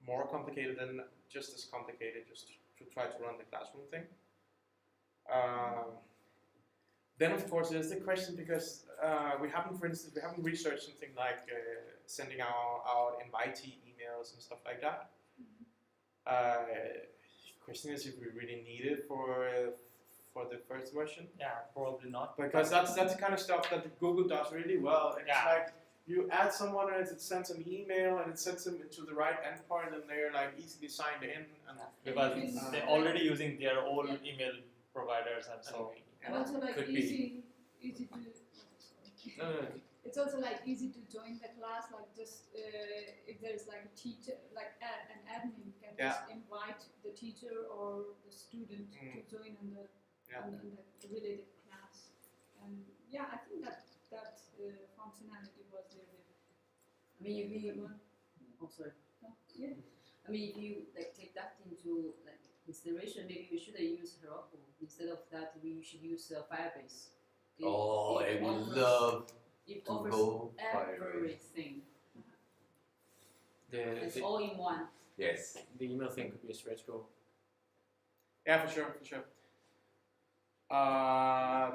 more complicated, then just as complicated, just to try to run the classroom thing. Then of course there's the question, because we haven't researched something like sending out invitee emails and stuff like that. Question is if we really need it for the first version. Yeah, probably not. Because that's the kind of stuff that Google does really well. And it's you add someone and it sends an email and it sends them into the right endpoint, and they're easily signed in. And because they're already using their own email providers, and so. And also could easy to. No, it's also like easy to join the class, like just if there's like a teacher, like an admin can just invite the teacher or the student to join in the related class. And yeah, I think that functionality was there. I mean, if you, oh sorry. Yeah. I mean, if you like take that into like consideration, maybe we should use Heroku instead of that. We should use Firebase. I would love it to offers go Firebase. everything. It's The all in one. Yes. email thing could be a stretch goal. Yeah, for sure.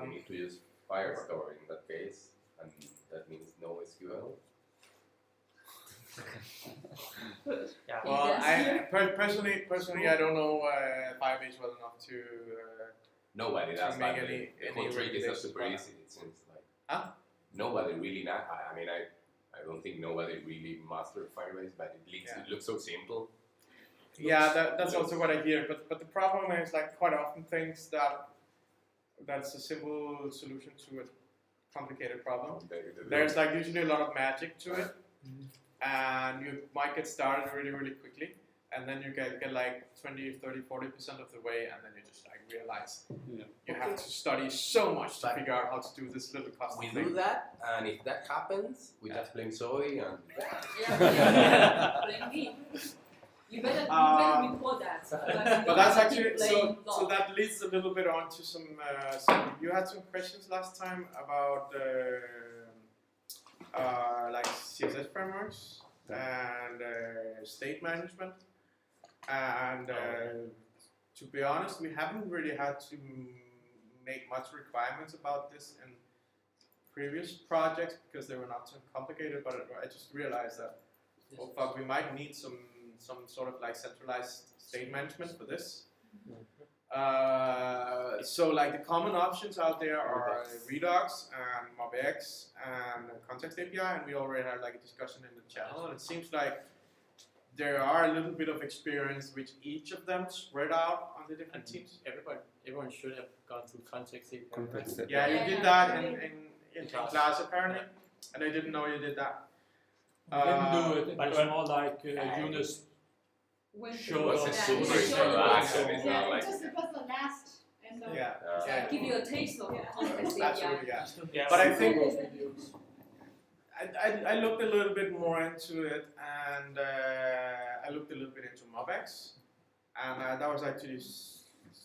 We need to use Firestore in that case, and that means no SQL. Yeah. Well, Yes. personally, I don't know Firebase well enough to. Nobody does make that. any The whole trick is not recommendations super about easy. It seems like. Huh? Nobody really. I mean, I don't think nobody really mastered Firebase, but it looks so simple. Yeah, that's also what I hear. But the problem is like quite often things that's a simple solution to a complicated problem. There's like usually a lot of magic to it, and you might get started really, really quickly, and then you get like 20, 30, 40% of the way, and then you just like realize you have to study so much to figure out how to do this little custom We thing. do that, and if that happens, we just blame Zoe and. Blame me. You better report that. But that's actually so that leads a little bit on to some you had some questions last time about like CSS frameworks and state management, and to be honest, we haven't really had to make much requirements about this in previous projects because they were not so complicated, but I just realized that oh fuck, we might need some sort of like centralized state management for this. So like the common options out there are Redux and MobX and Context API, and we already had like a discussion in the channel, and it seems like there are a little bit of experience with each of them spread out on the different teams. Everyone should have gone through Context API. Context Yeah, you did that in class apparently, and I didn't know you did that. Didn't do it. It was more like Eunice showed Was it us. super Yeah, introduction? It's Yeah, not like. it was the last end of Yeah. Give you a taste of context Absolutely, yeah. Yeah. But I think I looked a little bit more into it, and I looked a little bit into MobX, and that was actually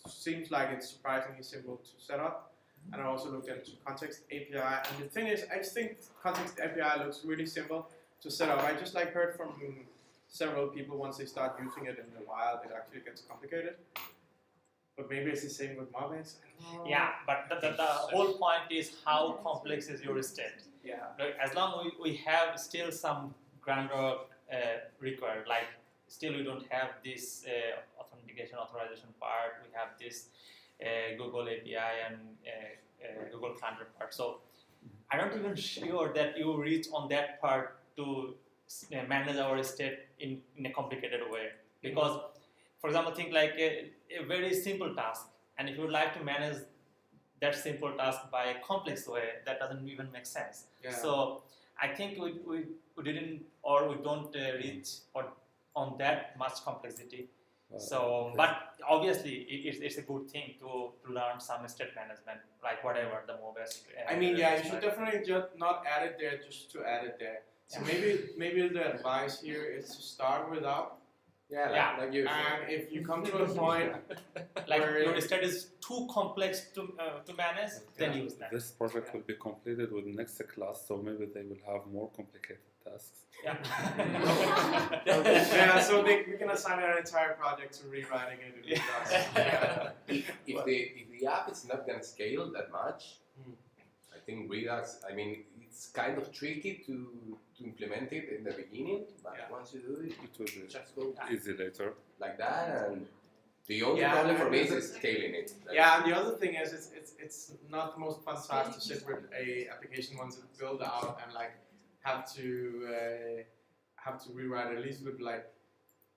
seems like it's surprisingly simple to set up. And I also looked into Context API, and the thing is, I just think Context API looks really simple to set up. I just like heard from several people once they start using it in the wild, it actually gets complicated. But maybe it's the same with MobX. Yeah, but the whole point is how complex is your state. Yeah. Like, as long as we have still some grandeur required, like still we don't have this authentication authorization part, we have this Google API and Google Calendar part. So I don't even sure that you reach on that part to manage our state in a complicated way. Because, for example, think like a very simple task, and if you would like to manage that simple task by a complex way, that doesn't even make sense. Yeah. So I think we didn't or we don't reach on that much complexity. So, but obviously it's a good thing to learn some state management, like whatever the most. I mean, yeah, you should definitely just not add it there just to add it there. So maybe the advice here is to start without. Yeah. Like you. And if you come to a point like where your state is too complex to manage, then use that. This project will be completed with next class, so maybe they will have more complicated tasks. Yeah. yeah, so we can assign an entire project to rewriting it in Redux. If the app is not going to scale that much, I think Redux, I mean, it's kind of tricky to implement it in the beginning, but once you do it, It will be just go easy later. like that, and the only Yeah, problem for and me is scaling it. Like, Yeah, and the other thing is it's not the most fun task to sit with a application once it's built out and like have to rewrite at least with like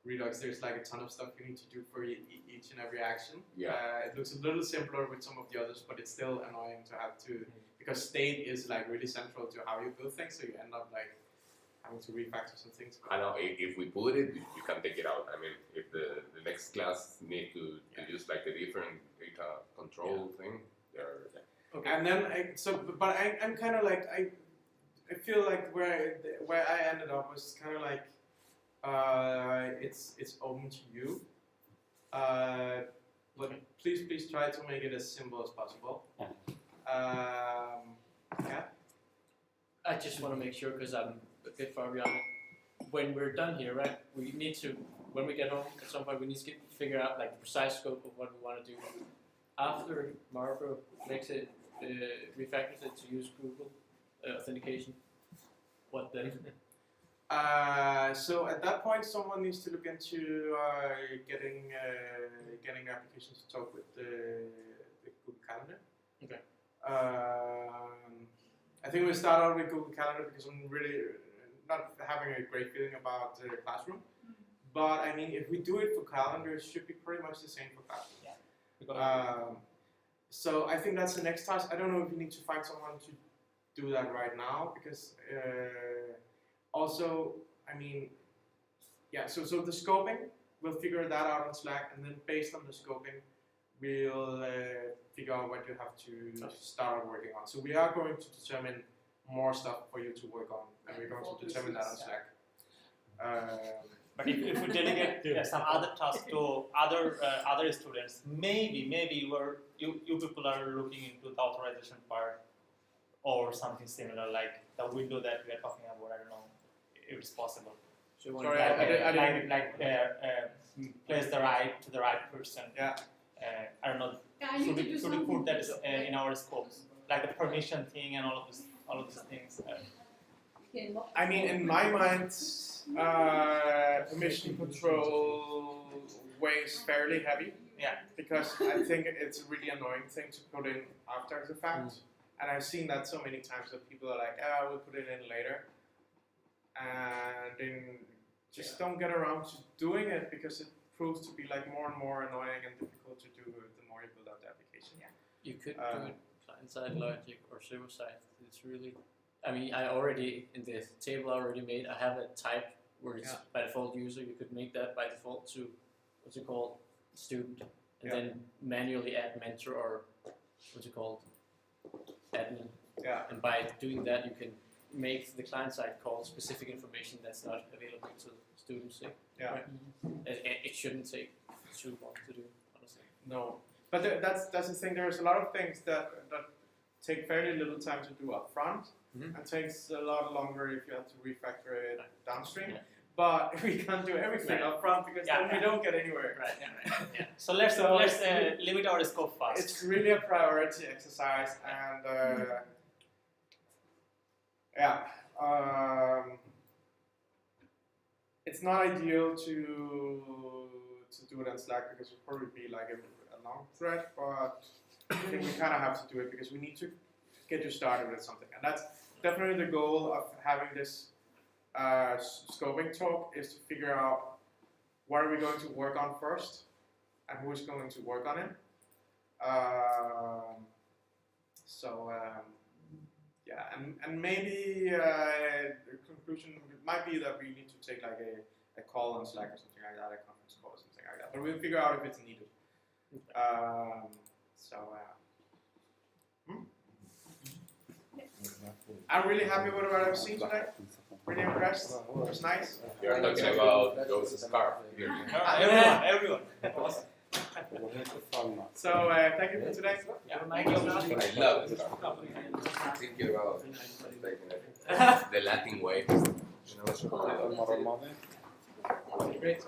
Redux, there's like a ton of stuff you need to do for each and every action. Yeah. It looks a little simpler with some of the others, but it's still annoying to have to, because state is like really central to how you build things, so you end up like having to refactor some things. I know if we put it, you can take it out. I mean, if the next class need to use like a different data control thing, they're Okay. And then I'm kind of like I feel like where I ended up was kind of like it's open to you, but please try to make it as simple as possible. Yeah. I just want to make sure, because I'm a bit far beyond it. When we're done here, right, we need to, when we get home, at some point we need to figure out like the precise scope of what we want to do. After Marco makes it, refactors it to use Google authentication, what then? So at that point, someone needs to look into getting applications to talk with the Google Calendar. Okay. I think we start out with Google Calendar because I'm really not having a great feeling about the Classroom. But I mean, if we do it for Calendar, it should be pretty much the same for Classroom. Yeah. So I think that's the next task. I don't know if you need to find someone to do that right now, because also, I mean, yeah, so the scoping, we'll figure that out on Slack, and then based on the scoping, we'll figure out what you have to start working on. So we are going to determine more stuff for you to work on, and we're going to determine that on Slack. But if we delegate some other tasks to other students, maybe you people are looking into the authorization part or something similar, like the window that we are talking about. I don't know if it's possible. So you Sorry, place the right to the right person. Yeah. I don't know. Yeah, I need to do Should we something. put that in our scopes, like the permission thing and all of these things? I mean, in my mind, permission control weighs fairly heavy. Yeah. Because I think it's a really annoying thing to put in after the fact. And I've seen that so many times that people are like, oh, we'll put it in later. And then just don't get around to doing it, because it proves to be like more and more annoying and difficult to do the more you build out the application. Yeah. You could do it client-side logic or server-side. It's really, I mean, I already, in the table I already made, I have a type where it's by default user. You could make that by default to, what's it called, student, and then manually add mentor or, what's it called, admin. Yeah. And by doing that, you can make the client-side call specific information that's not available to students. Yeah. Right? It shouldn't take too long to do, honestly. No. But that's the thing. There's a lot of things that take fairly little time to do up front, and takes a lot longer if you have to refactor it downstream. Yeah. But we can't do everything up front, because then we don't get anywhere. Right. So let's limit our scope fast. It's really a priority exercise, and it's not ideal to do it on Slack, because it would probably be like a long thread, but I think we kind of have to do it because we need to get you started with something. And that's definitely the goal of having this scoping talk, is to figure out what are we going to work on first and who's going to work on it. And maybe the conclusion might be that we need to take like a call on Slack or something like that, a conference call or something like that. But we'll figure out if it's needed. I'm really happy with what I've seen today. Really impressed. It was nice. You're talking about those scarf. Everyone. Awesome. So thank you for today. Thank you. I love the scarf. Thinking about the Latin way. Great.